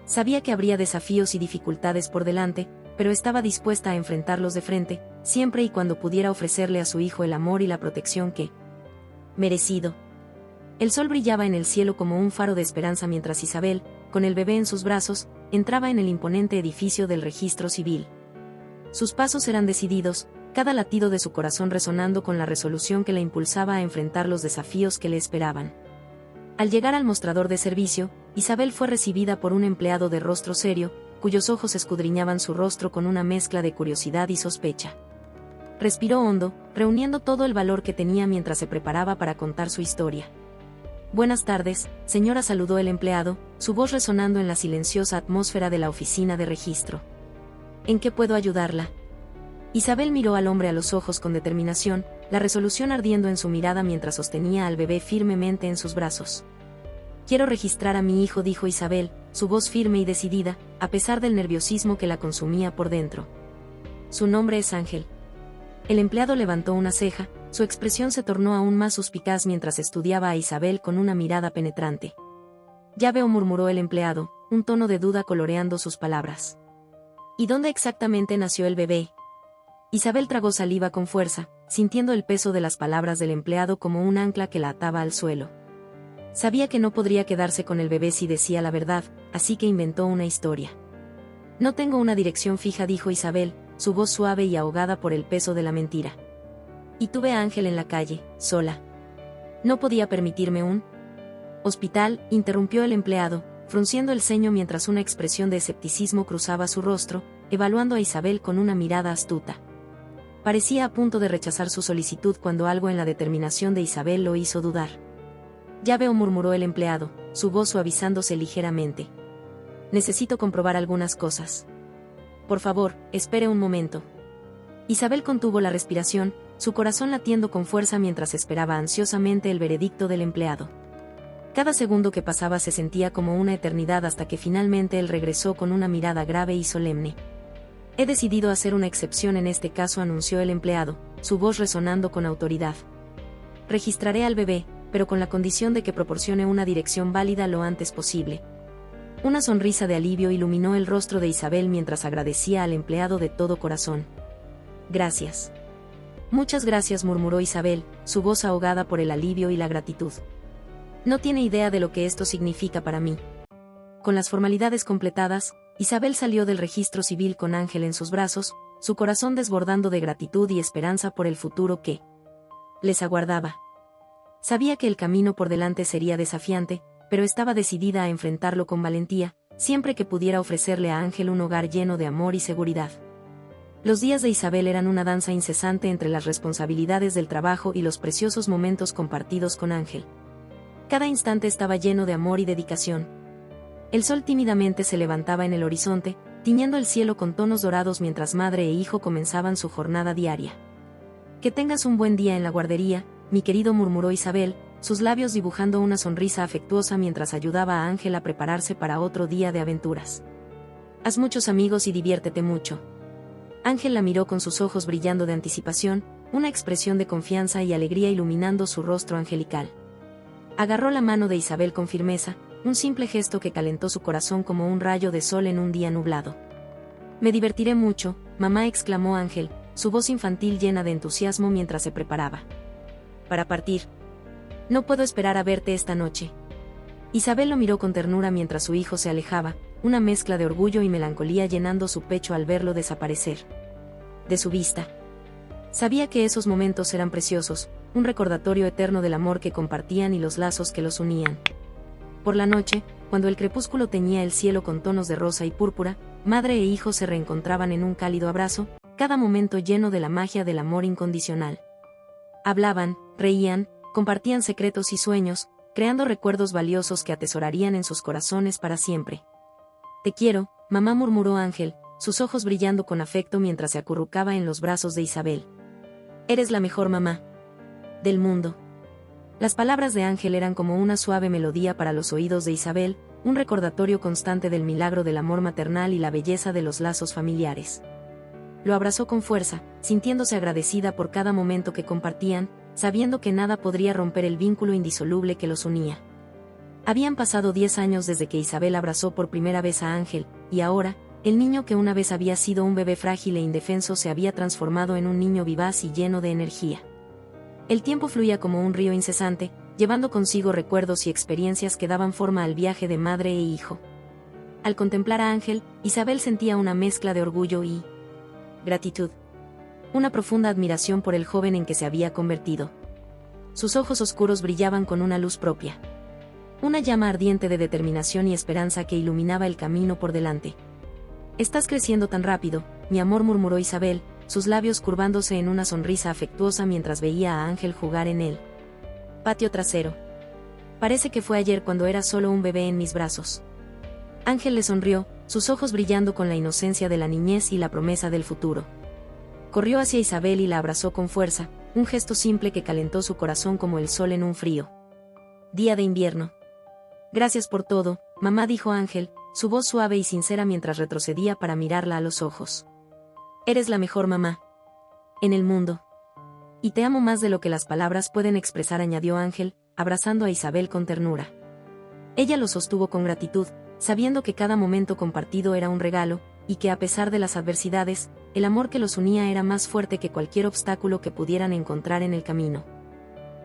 Sabía que habría desafíos y dificultades por delante, pero estaba dispuesta a enfrentarlos de frente, siempre y cuando pudiera ofrecerle a su hijo el amor y la protección que merecido. El sol brillaba en el cielo como un faro de esperanza mientras Isabel, con el bebé en sus brazos, entraba en el imponente edificio del registro civil. Sus pasos eran decididos, cada latido de su corazón resonando con la resolución que la impulsaba a enfrentar los desafíos que le esperaban. Al llegar al mostrador de servicio, Isabel fue recibida por un empleado de rostro serio, cuyos ojos escudriñaban su rostro con una mezcla de curiosidad y sospecha. Respiró hondo, reuniendo todo el valor que tenía mientras se preparaba para contar su historia. «Buenas tardes, señora», saludó el empleado, su voz resonando en la silenciosa atmósfera de la oficina de registro. «¿En qué puedo ayudarla?». Isabel miró al hombre a los ojos con determinación, la resolución ardiendo en su mirada mientras sostenía al bebé firmemente en sus brazos. «Quiero registrar a mi hijo», dijo Isabel, su voz firme y decidida, a pesar del nerviosismo que la consumía por dentro. «Su nombre es Ángel». El empleado levantó una ceja, su expresión se tornó aún más suspicaz mientras estudiaba a Isabel con una mirada penetrante. «Ya veo», murmuró el empleado, un tono de duda coloreando sus palabras. «¿Y dónde exactamente nació el bebé?». Isabel tragó saliva con fuerza, sintiendo el peso de las palabras del empleado como un ancla que la ataba al suelo. Sabía que no podría quedarse con el bebé si decía la verdad, así que inventó una historia. «No tengo una dirección fija», dijo Isabel, su voz suave y ahogada por el peso de la mentira. «Y tuve a Ángel en la calle, sola. No podía permitirme un hospital», interrumpió el empleado, frunciendo el ceño mientras una expresión de escepticismo cruzaba su rostro, evaluando a Isabel con una mirada astuta. Parecía a punto de rechazar su solicitud cuando algo en la determinación de Isabel lo hizo dudar. «Ya veo», murmuró el empleado, su voz suavizándose ligeramente. «Necesito comprobar algunas cosas. Por favor, espere un momento». Isabel contuvo la respiración, su corazón latiendo con fuerza mientras esperaba ansiosamente el veredicto del empleado. Cada segundo que pasaba se sentía como una eternidad hasta que finalmente él regresó con una mirada grave y solemne. «He decidido hacer una excepción en este caso», anunció el empleado, su voz resonando con autoridad. «Registraré al bebé, pero con la condición de que proporcione una dirección válida lo antes posible». Una sonrisa de alivio iluminó el rostro de Isabel mientras agradecía al empleado de todo corazón. «Gracias». «Muchas gracias», murmuró Isabel, su voz ahogada por el alivio y la gratitud. «No tiene idea de lo que esto significa para mí». Con las formalidades completadas, Isabel salió del registro civil con Ángel en sus brazos, su corazón desbordando de gratitud y esperanza por el futuro que les aguardaba. Sabía que el camino por delante sería desafiante, pero estaba decidida a enfrentarlo con valentía, siempre que pudiera ofrecerle a Ángel un hogar lleno de amor y seguridad. Los días de Isabel eran una danza incesante entre las responsabilidades del trabajo y los preciosos momentos compartidos con Ángel. Cada instante estaba lleno de amor y dedicación. El sol tímidamente se levantaba en el horizonte, tiñendo el cielo con tonos dorados mientras madre e hijo comenzaban su jornada diaria. «Que tengas un buen día en la guardería, mi querido», murmuró Isabel, sus labios dibujando una sonrisa afectuosa mientras ayudaba a Ángel a prepararse para otro día de aventuras. «Haz muchos amigos y diviértete mucho». Ángel la miró con sus ojos brillando de anticipación, una expresión de confianza y alegría iluminando su rostro angelical. Agarró la mano de Isabel con firmeza, un simple gesto que calentó su corazón como un rayo de sol en un día nublado. «Me divertiré mucho», mamá, exclamó Ángel, su voz infantil llena de entusiasmo mientras se preparaba para partir. «No puedo esperar a verte esta noche». Isabel lo miró con ternura mientras su hijo se alejaba, una mezcla de orgullo y melancolía llenando su pecho al verlo desaparecer de su vista. Sabía que esos momentos eran preciosos, un recordatorio eterno del amor que compartían y los lazos que los unían. Por la noche, cuando el crepúsculo teñía el cielo con tonos de rosa y púrpura, madre e hijo se reencontraban en un cálido abrazo, cada momento lleno de la magia del amor incondicional. Hablaban, reían, compartían secretos y sueños, creando recuerdos valiosos que atesorarían en sus corazones para siempre. «Te quiero», mamá, murmuró Ángel, sus ojos brillando con afecto mientras se acurrucaba en los brazos de Isabel. «Eres la mejor mamá del mundo». Las palabras de Ángel eran como una suave melodía para los oídos de Isabel, un recordatorio constante del milagro del amor maternal y la belleza de los lazos familiares. Lo abrazó con fuerza, sintiéndose agradecida por cada momento que compartían, sabiendo que nada podría romper el vínculo indisoluble que los unía. Habían pasado 10 años desde que Isabel abrazó por primera vez a Ángel, y ahora, el niño que una vez había sido un bebé frágil e indefenso se había transformado en un niño vivaz y lleno de energía. El tiempo fluía como un río incesante, llevando consigo recuerdos y experiencias que daban forma al viaje de madre e hijo. Al contemplar a Ángel, Isabel sentía una mezcla de orgullo y gratitud. Una profunda admiración por el joven en que se había convertido. Sus ojos oscuros brillaban con una luz propia. Una llama ardiente de determinación y esperanza que iluminaba el camino por delante. «Estás creciendo tan rápido, mi amor», murmuró Isabel, sus labios curvándose en una sonrisa afectuosa mientras veía a Ángel jugar en el patio trasero. «Parece que fue ayer cuando era solo un bebé en mis brazos». Ángel le sonrió, sus ojos brillando con la inocencia de la niñez y la promesa del futuro. Corrió hacia Isabel y la abrazó con fuerza, un gesto simple que calentó su corazón como el sol en un frío día de invierno. «Gracias por todo, mamá», dijo Ángel, su voz suave y sincera mientras retrocedía para mirarla a los ojos. «Eres la mejor mamá en el mundo. Y te amo más de lo que las palabras pueden expresar», añadió Ángel, abrazando a Isabel con ternura. Ella lo sostuvo con gratitud, sabiendo que cada momento compartido era un regalo, y que a pesar de las adversidades, el amor que los unía era más fuerte que cualquier obstáculo que pudieran encontrar en el camino.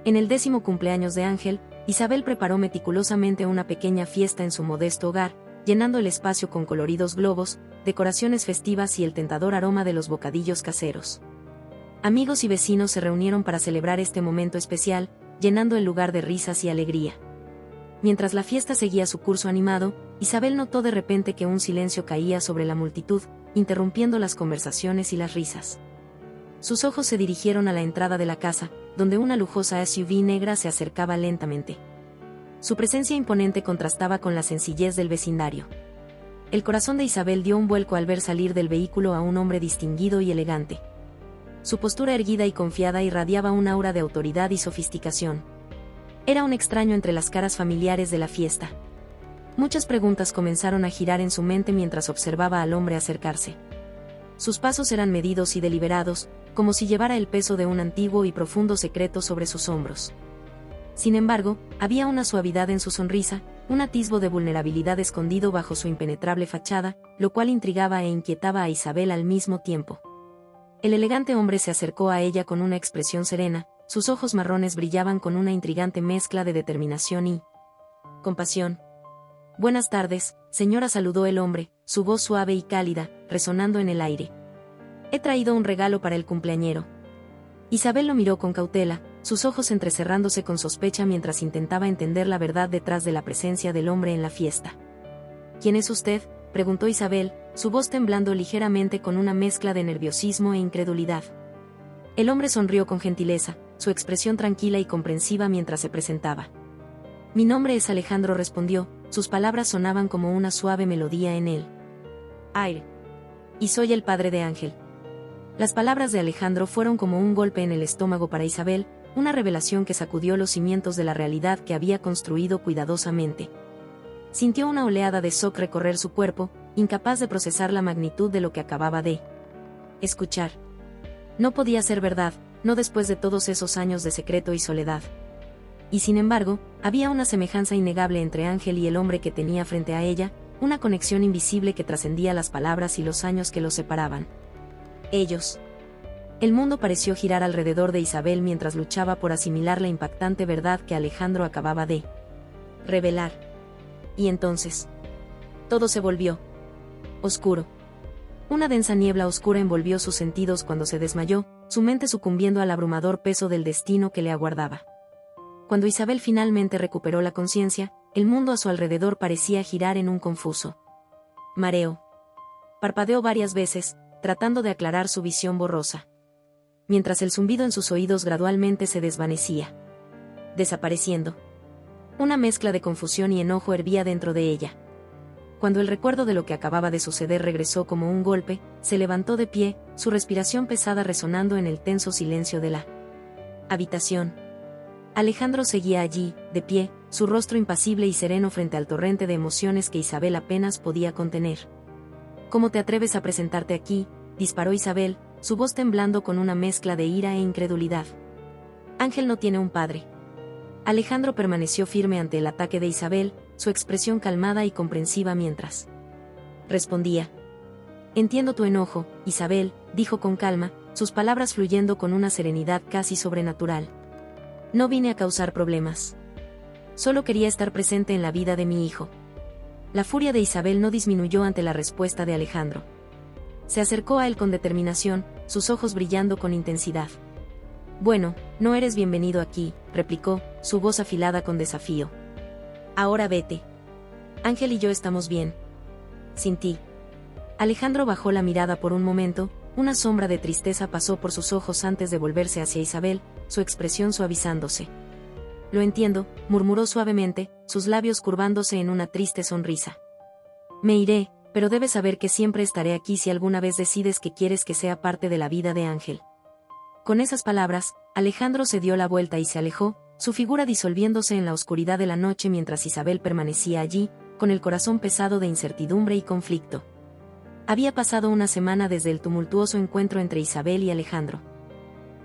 En el 10º cumpleaños de Ángel, Isabel preparó meticulosamente una pequeña fiesta en su modesto hogar, llenando el espacio con coloridos globos, decoraciones festivas y el tentador aroma de los bocadillos caseros. Amigos y vecinos se reunieron para celebrar este momento especial, llenando el lugar de risas y alegría. Mientras la fiesta seguía su curso animado, Isabel notó de repente que un silencio caía sobre la multitud, interrumpiendo las conversaciones y las risas. Sus ojos se dirigieron a la entrada de la casa, donde una lujosa SUV negra se acercaba lentamente. Su presencia imponente contrastaba con la sencillez del vecindario. El corazón de Isabel dio un vuelco al ver salir del vehículo a un hombre distinguido y elegante. Su postura erguida y confiada irradiaba un aura de autoridad y sofisticación. Era un extraño entre las caras familiares de la fiesta. Muchas preguntas comenzaron a girar en su mente mientras observaba al hombre acercarse. Sus pasos eran medidos y deliberados, como si llevara el peso de un antiguo y profundo secreto sobre sus hombros. Sin embargo, había una suavidad en su sonrisa, un atisbo de vulnerabilidad escondido bajo su impenetrable fachada, lo cual intrigaba e inquietaba a Isabel al mismo tiempo. El elegante hombre se acercó a ella con una expresión serena, sus ojos marrones brillaban con una intrigante mezcla de determinación y compasión. «Buenas tardes, señora», saludó el hombre, su voz suave y cálida, resonando en el aire. «He traído un regalo para el cumpleañero». Isabel lo miró con cautela, sus ojos entrecerrándose con sospecha mientras intentaba entender la verdad detrás de la presencia del hombre en la fiesta. «¿Quién es usted?», preguntó Isabel, su voz temblando ligeramente con una mezcla de nerviosismo e incredulidad. El hombre sonrió con gentileza, su expresión tranquila y comprensiva mientras se presentaba. «Mi nombre es Alejandro», respondió, sus palabras sonaban como una suave melodía en el aire. «Y soy el padre de Ángel». Las palabras de Alejandro fueron como un golpe en el estómago para Isabel, una revelación que sacudió los cimientos de la realidad que había construido cuidadosamente. Sintió una oleada de shock recorrer su cuerpo, incapaz de procesar la magnitud de lo que acababa de escuchar. No podía ser verdad, no después de todos esos años de secreto y soledad. Y sin embargo, había una semejanza innegable entre Ángel y el hombre que tenía frente a ella, una conexión invisible que trascendía las palabras y los años que los separaban. Ellos. El mundo pareció girar alrededor de Isabel mientras luchaba por asimilar la impactante verdad que Alejandro acababa de revelar. Y entonces, todo se volvió oscuro. Una densa niebla oscura envolvió sus sentidos cuando se desmayó, su mente sucumbiendo al abrumador peso del destino que le aguardaba. Cuando Isabel finalmente recuperó la conciencia, el mundo a su alrededor parecía girar en un confuso mareo. Parpadeó varias veces, tratando de aclarar su visión borrosa, mientras el zumbido en sus oídos gradualmente se desvanecía, desapareciendo. Una mezcla de confusión y enojo hervía dentro de ella. Cuando el recuerdo de lo que acababa de suceder regresó como un golpe, se levantó de pie, su respiración pesada resonando en el tenso silencio de la habitación. Alejandro seguía allí, de pie, su rostro impasible y sereno frente al torrente de emociones que Isabel apenas podía contener. ¿Cómo te atreves a presentarte aquí?, disparó Isabel, su voz temblando con una mezcla de ira e incredulidad. Ángel no tiene un padre. Alejandro permaneció firme ante el ataque de Isabel, su expresión calmada y comprensiva mientras respondía. Entiendo tu enojo, Isabel, dijo con calma, sus palabras fluyendo con una serenidad casi sobrenatural. No vine a causar problemas. Solo quería estar presente en la vida de mi hijo. La furia de Isabel no disminuyó ante la respuesta de Alejandro. Se acercó a él con determinación, sus ojos brillando con intensidad. Bueno, no eres bienvenido aquí, replicó, su voz afilada con desafío. Ahora vete. Ángel y yo estamos bien. Sin ti. Alejandro bajó la mirada por un momento, una sombra de tristeza pasó por sus ojos antes de volverse hacia Isabel, su expresión suavizándose. Lo entiendo, murmuró suavemente, sus labios curvándose en una triste sonrisa. Me iré, pero debes saber que siempre estaré aquí si alguna vez decides que quieres que sea parte de la vida de Ángel. Con esas palabras, Alejandro se dio la vuelta y se alejó, su figura disolviéndose en la oscuridad de la noche mientras Isabel permanecía allí, con el corazón pesado de incertidumbre y conflicto. Había pasado una semana desde el tumultuoso encuentro entre Isabel y Alejandro.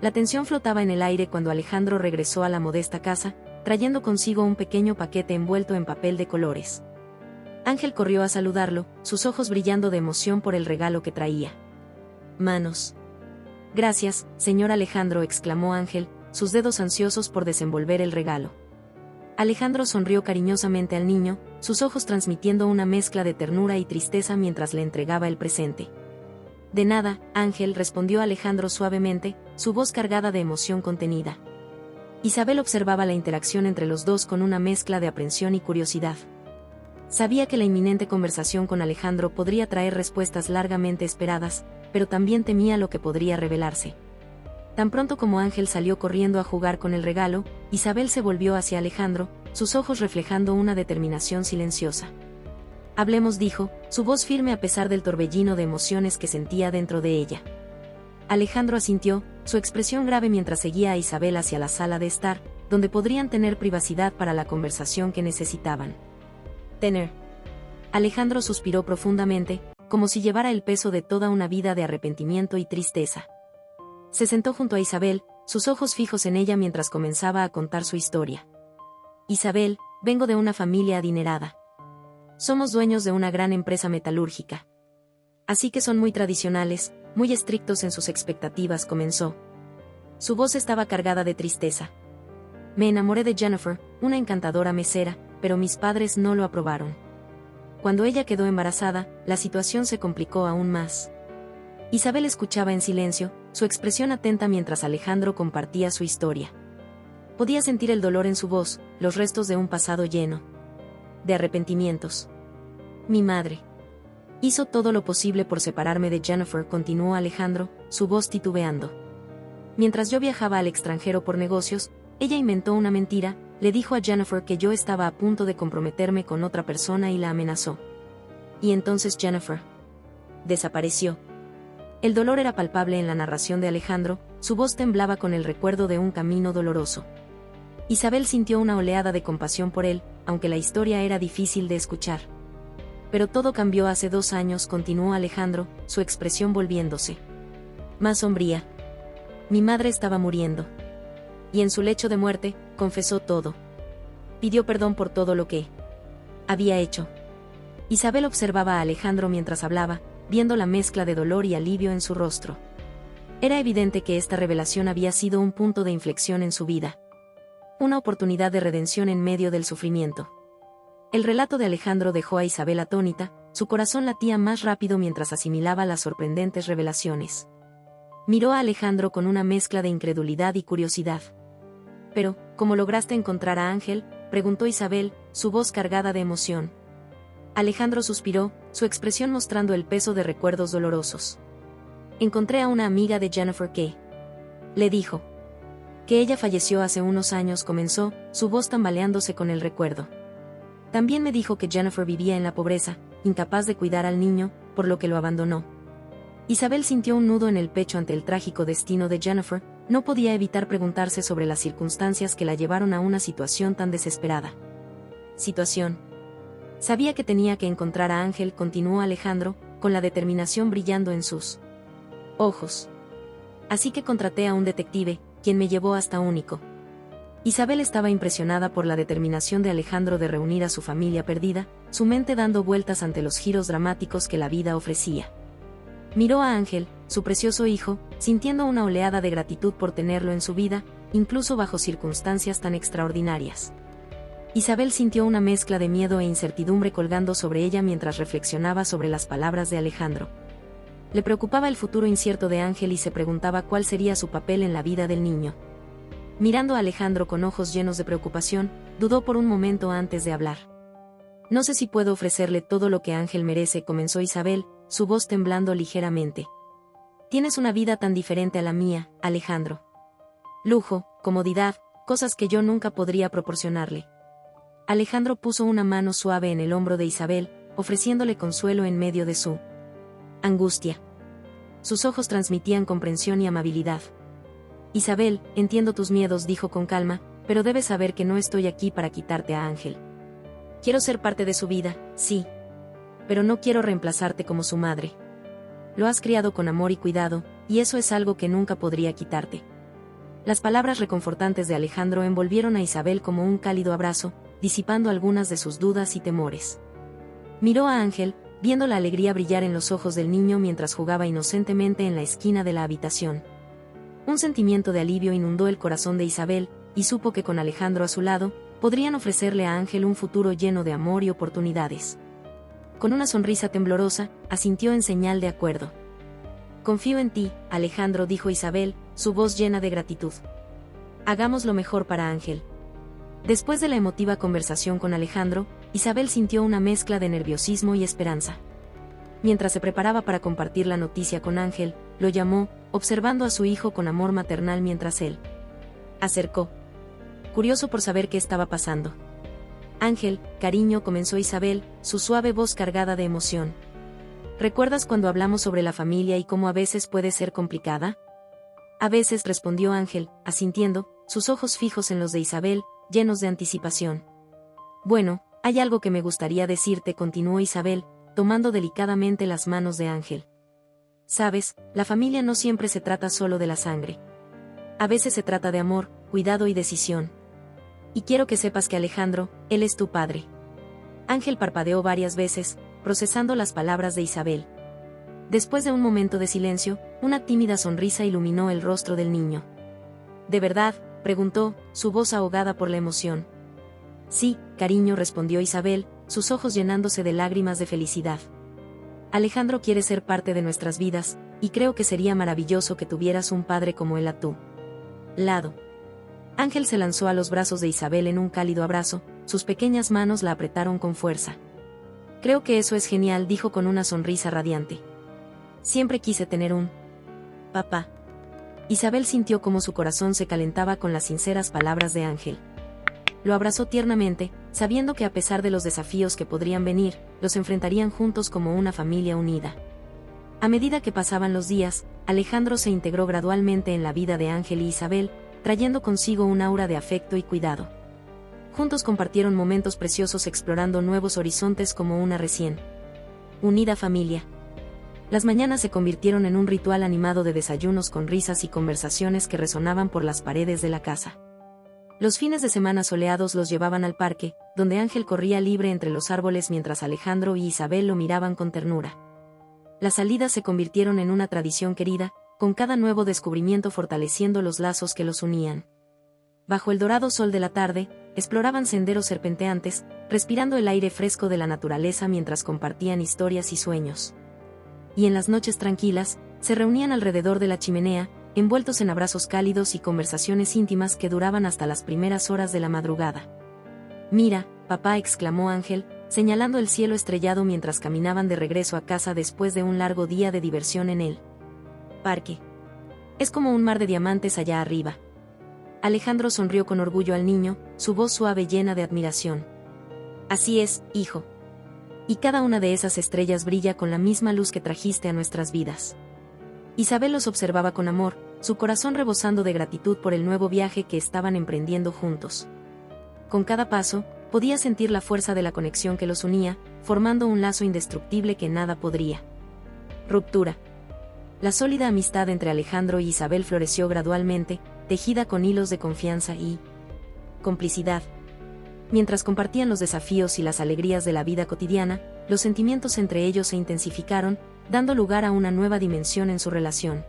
La tensión flotaba en el aire cuando Alejandro regresó a la modesta casa, trayendo consigo un pequeño paquete envuelto en papel de colores. Ángel corrió a saludarlo, sus ojos brillando de emoción por el regalo que traía. Manos. Gracias, señor Alejandro, exclamó Ángel, sus dedos ansiosos por desenvolver el regalo. Alejandro sonrió cariñosamente al niño, sus ojos transmitiendo una mezcla de ternura y tristeza mientras le entregaba el presente. De nada, Ángel, respondió Alejandro suavemente, su voz cargada de emoción contenida. Isabel observaba la interacción entre los dos con una mezcla de aprensión y curiosidad. Sabía que la inminente conversación con Alejandro podría traer respuestas largamente esperadas, pero también temía lo que podría revelarse. Tan pronto como Ángel salió corriendo a jugar con el regalo, Isabel se volvió hacia Alejandro, sus ojos reflejando una determinación silenciosa. Hablemos, dijo, su voz firme a pesar del torbellino de emociones que sentía dentro de ella. Alejandro asintió, su expresión grave mientras seguía a Isabel hacia la sala de estar, donde podrían tener privacidad para la conversación que necesitaban. Tener. Alejandro suspiró profundamente, como si llevara el peso de toda una vida de arrepentimiento y tristeza. Se sentó junto a Isabel, sus ojos fijos en ella mientras comenzaba a contar su historia. Isabel, vengo de una familia adinerada. Somos dueños de una gran empresa metalúrgica. Así que son muy tradicionales, muy estrictos en sus expectativas, comenzó. Su voz estaba cargada de tristeza. Me enamoré de Jennifer, una encantadora mesera, pero mis padres no lo aprobaron. Cuando ella quedó embarazada, la situación se complicó aún más. Isabel escuchaba en silencio, su expresión atenta mientras Alejandro compartía su historia. Podía sentir el dolor en su voz, los restos de un pasado lleno de arrepentimientos. Mi madre hizo todo lo posible por separarme de Jennifer, continuó Alejandro, su voz titubeando. Mientras yo viajaba al extranjero por negocios, ella inventó una mentira, le dijo a Jennifer que yo estaba a punto de comprometerme con otra persona y la amenazó. Y entonces Jennifer desapareció. El dolor era palpable en la narración de Alejandro, su voz temblaba con el recuerdo de un camino doloroso. Isabel sintió una oleada de compasión por él, aunque la historia era difícil de escuchar. Pero todo cambió hace 2 años, continuó Alejandro, su expresión volviéndose más sombría. Mi madre estaba muriendo. Y en su lecho de muerte, confesó todo. Pidió perdón por todo lo que había hecho. Isabel observaba a Alejandro mientras hablaba, viendo la mezcla de dolor y alivio en su rostro. Era evidente que esta revelación había sido un punto de inflexión en su vida. Una oportunidad de redención en medio del sufrimiento. El relato de Alejandro dejó a Isabel atónita, su corazón latía más rápido mientras asimilaba las sorprendentes revelaciones. Miró a Alejandro con una mezcla de incredulidad y curiosidad. Pero, ¿cómo lograste encontrar a Ángel?, preguntó Isabel, su voz cargada de emoción. Alejandro suspiró, su expresión mostrando el peso de recuerdos dolorosos. Encontré a una amiga de Jennifer que le dijo que ella falleció hace unos años, comenzó, su voz tambaleándose con el recuerdo. También me dijo que Jennifer vivía en la pobreza, incapaz de cuidar al niño, por lo que lo abandonó. Isabel sintió un nudo en el pecho ante el trágico destino de Jennifer, no podía evitar preguntarse sobre las circunstancias que la llevaron a una situación tan desesperada. Situación. Sabía que tenía que encontrar a Ángel, continuó Alejandro, con la determinación brillando en sus ojos. Así que contraté a un detective, quien me llevó hasta Único. Isabel estaba impresionada por la determinación de Alejandro de reunir a su familia perdida, su mente dando vueltas ante los giros dramáticos que la vida ofrecía. Miró a Ángel, su precioso hijo, sintiendo una oleada de gratitud por tenerlo en su vida, incluso bajo circunstancias tan extraordinarias. Isabel sintió una mezcla de miedo e incertidumbre colgando sobre ella mientras reflexionaba sobre las palabras de Alejandro. Le preocupaba el futuro incierto de Ángel y se preguntaba cuál sería su papel en la vida del niño. Mirando a Alejandro con ojos llenos de preocupación, dudó por un momento antes de hablar. No sé si puedo ofrecerle todo lo que Ángel merece, comenzó Isabel, su voz temblando ligeramente. Tienes una vida tan diferente a la mía, Alejandro. Lujo, comodidad, cosas que yo nunca podría proporcionarle. Alejandro puso una mano suave en el hombro de Isabel, ofreciéndole consuelo en medio de su angustia. Sus ojos transmitían comprensión y amabilidad. Isabel, entiendo tus miedos, dijo con calma, pero debes saber que no estoy aquí para quitarte a Ángel. Quiero ser parte de su vida, sí. Pero no quiero reemplazarte como su madre. Lo has criado con amor y cuidado, y eso es algo que nunca podría quitarte. Las palabras reconfortantes de Alejandro envolvieron a Isabel como un cálido abrazo, disipando algunas de sus dudas y temores. Miró a Ángel, viendo la alegría brillar en los ojos del niño mientras jugaba inocentemente en la esquina de la habitación. Un sentimiento de alivio inundó el corazón de Isabel, y supo que con Alejandro a su lado, podrían ofrecerle a Ángel un futuro lleno de amor y oportunidades. Con una sonrisa temblorosa, asintió en señal de acuerdo. Confío en ti, Alejandro, dijo Isabel, su voz llena de gratitud. Hagamos lo mejor para Ángel. Después de la emotiva conversación con Alejandro, Isabel sintió una mezcla de nerviosismo y esperanza. Mientras se preparaba para compartir la noticia con Ángel, lo llamó, observando a su hijo con amor maternal mientras él acercó, curioso por saber qué estaba pasando. Ángel, cariño, comenzó Isabel, su suave voz cargada de emoción. ¿Recuerdas cuando hablamos sobre la familia y cómo a veces puede ser complicada? A veces, respondió Ángel, asintiendo, sus ojos fijos en los de Isabel, llenos de anticipación. Bueno, hay algo que me gustaría decirte, continuó Isabel, tomando delicadamente las manos de Ángel. Sabes, la familia no siempre se trata solo de la sangre. A veces se trata de amor, cuidado y decisión. Y quiero que sepas que Alejandro, él es tu padre. Ángel parpadeó varias veces, procesando las palabras de Isabel. Después de un momento de silencio, una tímida sonrisa iluminó el rostro del niño. ¿De verdad?, preguntó, su voz ahogada por la emoción. Sí, cariño, respondió Isabel, sus ojos llenándose de lágrimas de felicidad. Alejandro quiere ser parte de nuestras vidas, y creo que sería maravilloso que tuvieras un padre como él a tu lado. Ángel se lanzó a los brazos de Isabel en un cálido abrazo, sus pequeñas manos la apretaron con fuerza. Creo que eso es genial, dijo con una sonrisa radiante. Siempre quise tener un papá. Isabel sintió como su corazón se calentaba con las sinceras palabras de Ángel. Lo abrazó tiernamente, sabiendo que a pesar de los desafíos que podrían venir, los enfrentarían juntos como una familia unida. A medida que pasaban los días, Alejandro se integró gradualmente en la vida de Ángel y Isabel, trayendo consigo un aura de afecto y cuidado. Juntos compartieron momentos preciosos explorando nuevos horizontes como una recién unida familia. Las mañanas se convirtieron en un ritual animado de desayunos con risas y conversaciones que resonaban por las paredes de la casa. Los fines de semana soleados los llevaban al parque, donde Ángel corría libre entre los árboles mientras Alejandro y Isabel lo miraban con ternura. Las salidas se convirtieron en una tradición querida, con cada nuevo descubrimiento fortaleciendo los lazos que los unían. Bajo el dorado sol de la tarde, exploraban senderos serpenteantes, respirando el aire fresco de la naturaleza mientras compartían historias y sueños. Y en las noches tranquilas, se reunían alrededor de la chimenea, envueltos en abrazos cálidos y conversaciones íntimas que duraban hasta las primeras horas de la madrugada. Mira, papá, exclamó Ángel, señalando el cielo estrellado mientras caminaban de regreso a casa después de un largo día de diversión en el parque. Es como un mar de diamantes allá arriba. Alejandro sonrió con orgullo al niño, su voz suave llena de admiración. Así es, hijo. Y cada una de esas estrellas brilla con la misma luz que trajiste a nuestras vidas. Isabel los observaba con amor, su corazón rebosando de gratitud por el nuevo viaje que estaban emprendiendo juntos. Con cada paso, podía sentir la fuerza de la conexión que los unía, formando un lazo indestructible que nada podría. Ruptura. La sólida amistad entre Alejandro y Isabel floreció gradualmente, tejida con hilos de confianza y complicidad. Mientras compartían los desafíos y las alegrías de la vida cotidiana, los sentimientos entre ellos se intensificaron, dando lugar a una nueva dimensión en su relación.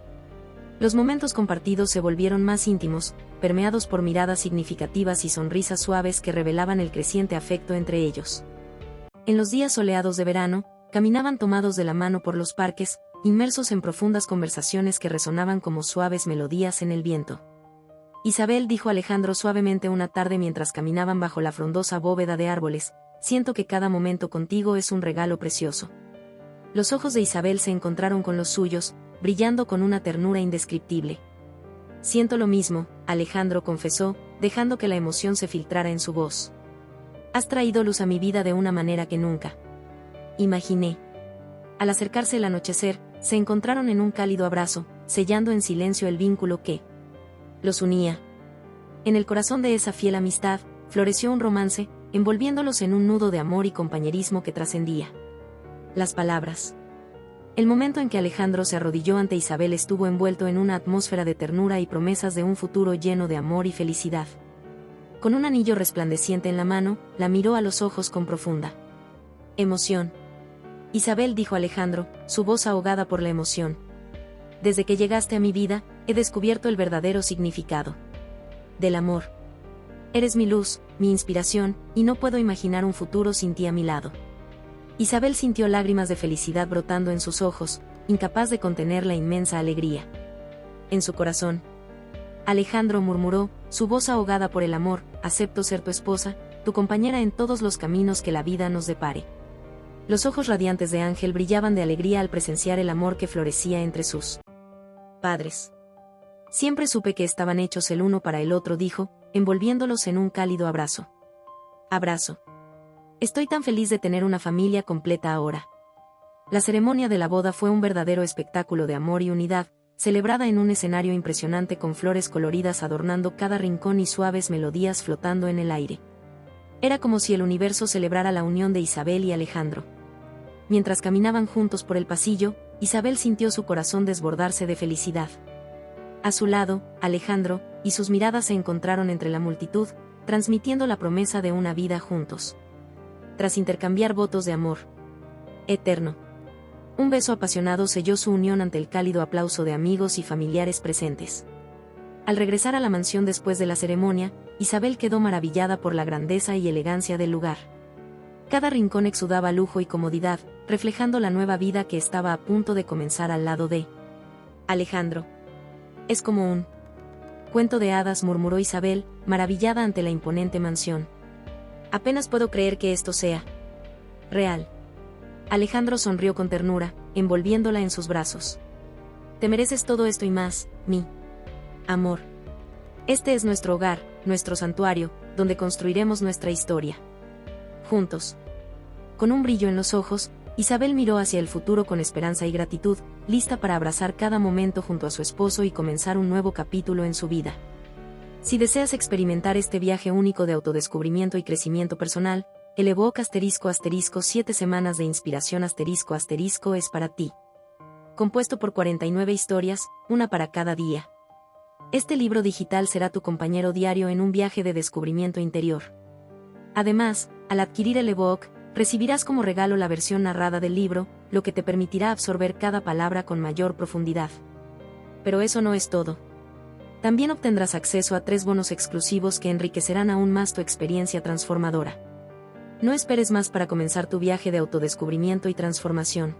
Los momentos compartidos se volvieron más íntimos, permeados por miradas significativas y sonrisas suaves que revelaban el creciente afecto entre ellos. En los días soleados de verano, caminaban tomados de la mano por los parques, inmersos en profundas conversaciones que resonaban como suaves melodías en el viento. Isabel dijo a Alejandro suavemente una tarde mientras caminaban bajo la frondosa bóveda de árboles: siento que cada momento contigo es un regalo precioso. Los ojos de Isabel se encontraron con los suyos, brillando con una ternura indescriptible. Siento lo mismo, Alejandro confesó, dejando que la emoción se filtrara en su voz. Has traído luz a mi vida de una manera que nunca imaginé. Al acercarse el anochecer, se encontraron en un cálido abrazo, sellando en silencio el vínculo que los unía. En el corazón de esa fiel amistad, floreció un romance, envolviéndolos en un nudo de amor y compañerismo que trascendía las palabras. El momento en que Alejandro se arrodilló ante Isabel estuvo envuelto en una atmósfera de ternura y promesas de un futuro lleno de amor y felicidad. Con un anillo resplandeciente en la mano, la miró a los ojos con profunda emoción. Isabel, dijo Alejandro, su voz ahogada por la emoción. Desde que llegaste a mi vida, he descubierto el verdadero significado del amor. Eres mi luz, mi inspiración, y no puedo imaginar un futuro sin ti a mi lado. Isabel sintió lágrimas de felicidad brotando en sus ojos, incapaz de contener la inmensa alegría en su corazón. Alejandro murmuró, su voz ahogada por el amor: acepto ser tu esposa, tu compañera en todos los caminos que la vida nos depare. Los ojos radiantes de Ángel brillaban de alegría al presenciar el amor que florecía entre sus padres. Siempre supe que estaban hechos el uno para el otro, dijo, envolviéndolos en un cálido abrazo. Abrazo. Estoy tan feliz de tener una familia completa ahora. La ceremonia de la boda fue un verdadero espectáculo de amor y unidad, celebrada en un escenario impresionante con flores coloridas adornando cada rincón y suaves melodías flotando en el aire. Era como si el universo celebrara la unión de Isabel y Alejandro. Mientras caminaban juntos por el pasillo, Isabel sintió su corazón desbordarse de felicidad. A su lado, Alejandro y sus miradas se encontraron entre la multitud, transmitiendo la promesa de una vida juntos. Tras intercambiar votos de amor eterno, un beso apasionado selló su unión ante el cálido aplauso de amigos y familiares presentes. Al regresar a la mansión después de la ceremonia, Isabel quedó maravillada por la grandeza y elegancia del lugar. Cada rincón exudaba lujo y comodidad, reflejando la nueva vida que estaba a punto de comenzar al lado de Alejandro. Es como un cuento de hadas, murmuró Isabel, maravillada ante la imponente mansión. Apenas puedo creer que esto sea real. Alejandro sonrió con ternura, envolviéndola en sus brazos. Te mereces todo esto y más, mi amor. Este es nuestro hogar, nuestro santuario, donde construiremos nuestra historia juntos. Con un brillo en los ojos, Isabel miró hacia el futuro con esperanza y gratitud, lista para abrazar cada momento junto a su esposo y comenzar un nuevo capítulo en su vida. Si deseas experimentar este viaje único de autodescubrimiento y crecimiento personal, el ebook ** 7 semanas de inspiración ** es para ti. Compuesto por 49 historias, una para cada día. Este libro digital será tu compañero diario en un viaje de descubrimiento interior. Además, al adquirir el ebook, recibirás como regalo la versión narrada del libro, lo que te permitirá absorber cada palabra con mayor profundidad. Pero eso no es todo. También obtendrás acceso a 3 bonos exclusivos que enriquecerán aún más tu experiencia transformadora. No esperes más para comenzar tu viaje de autodescubrimiento y transformación.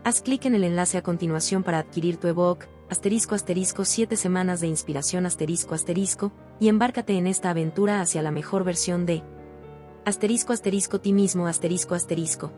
Haz clic en el enlace a continuación para adquirir tu ebook ** 7 semanas de inspiración ** y embárcate en esta aventura hacia la mejor versión de Asterisco asterisco ti mismo asterisco asterisco.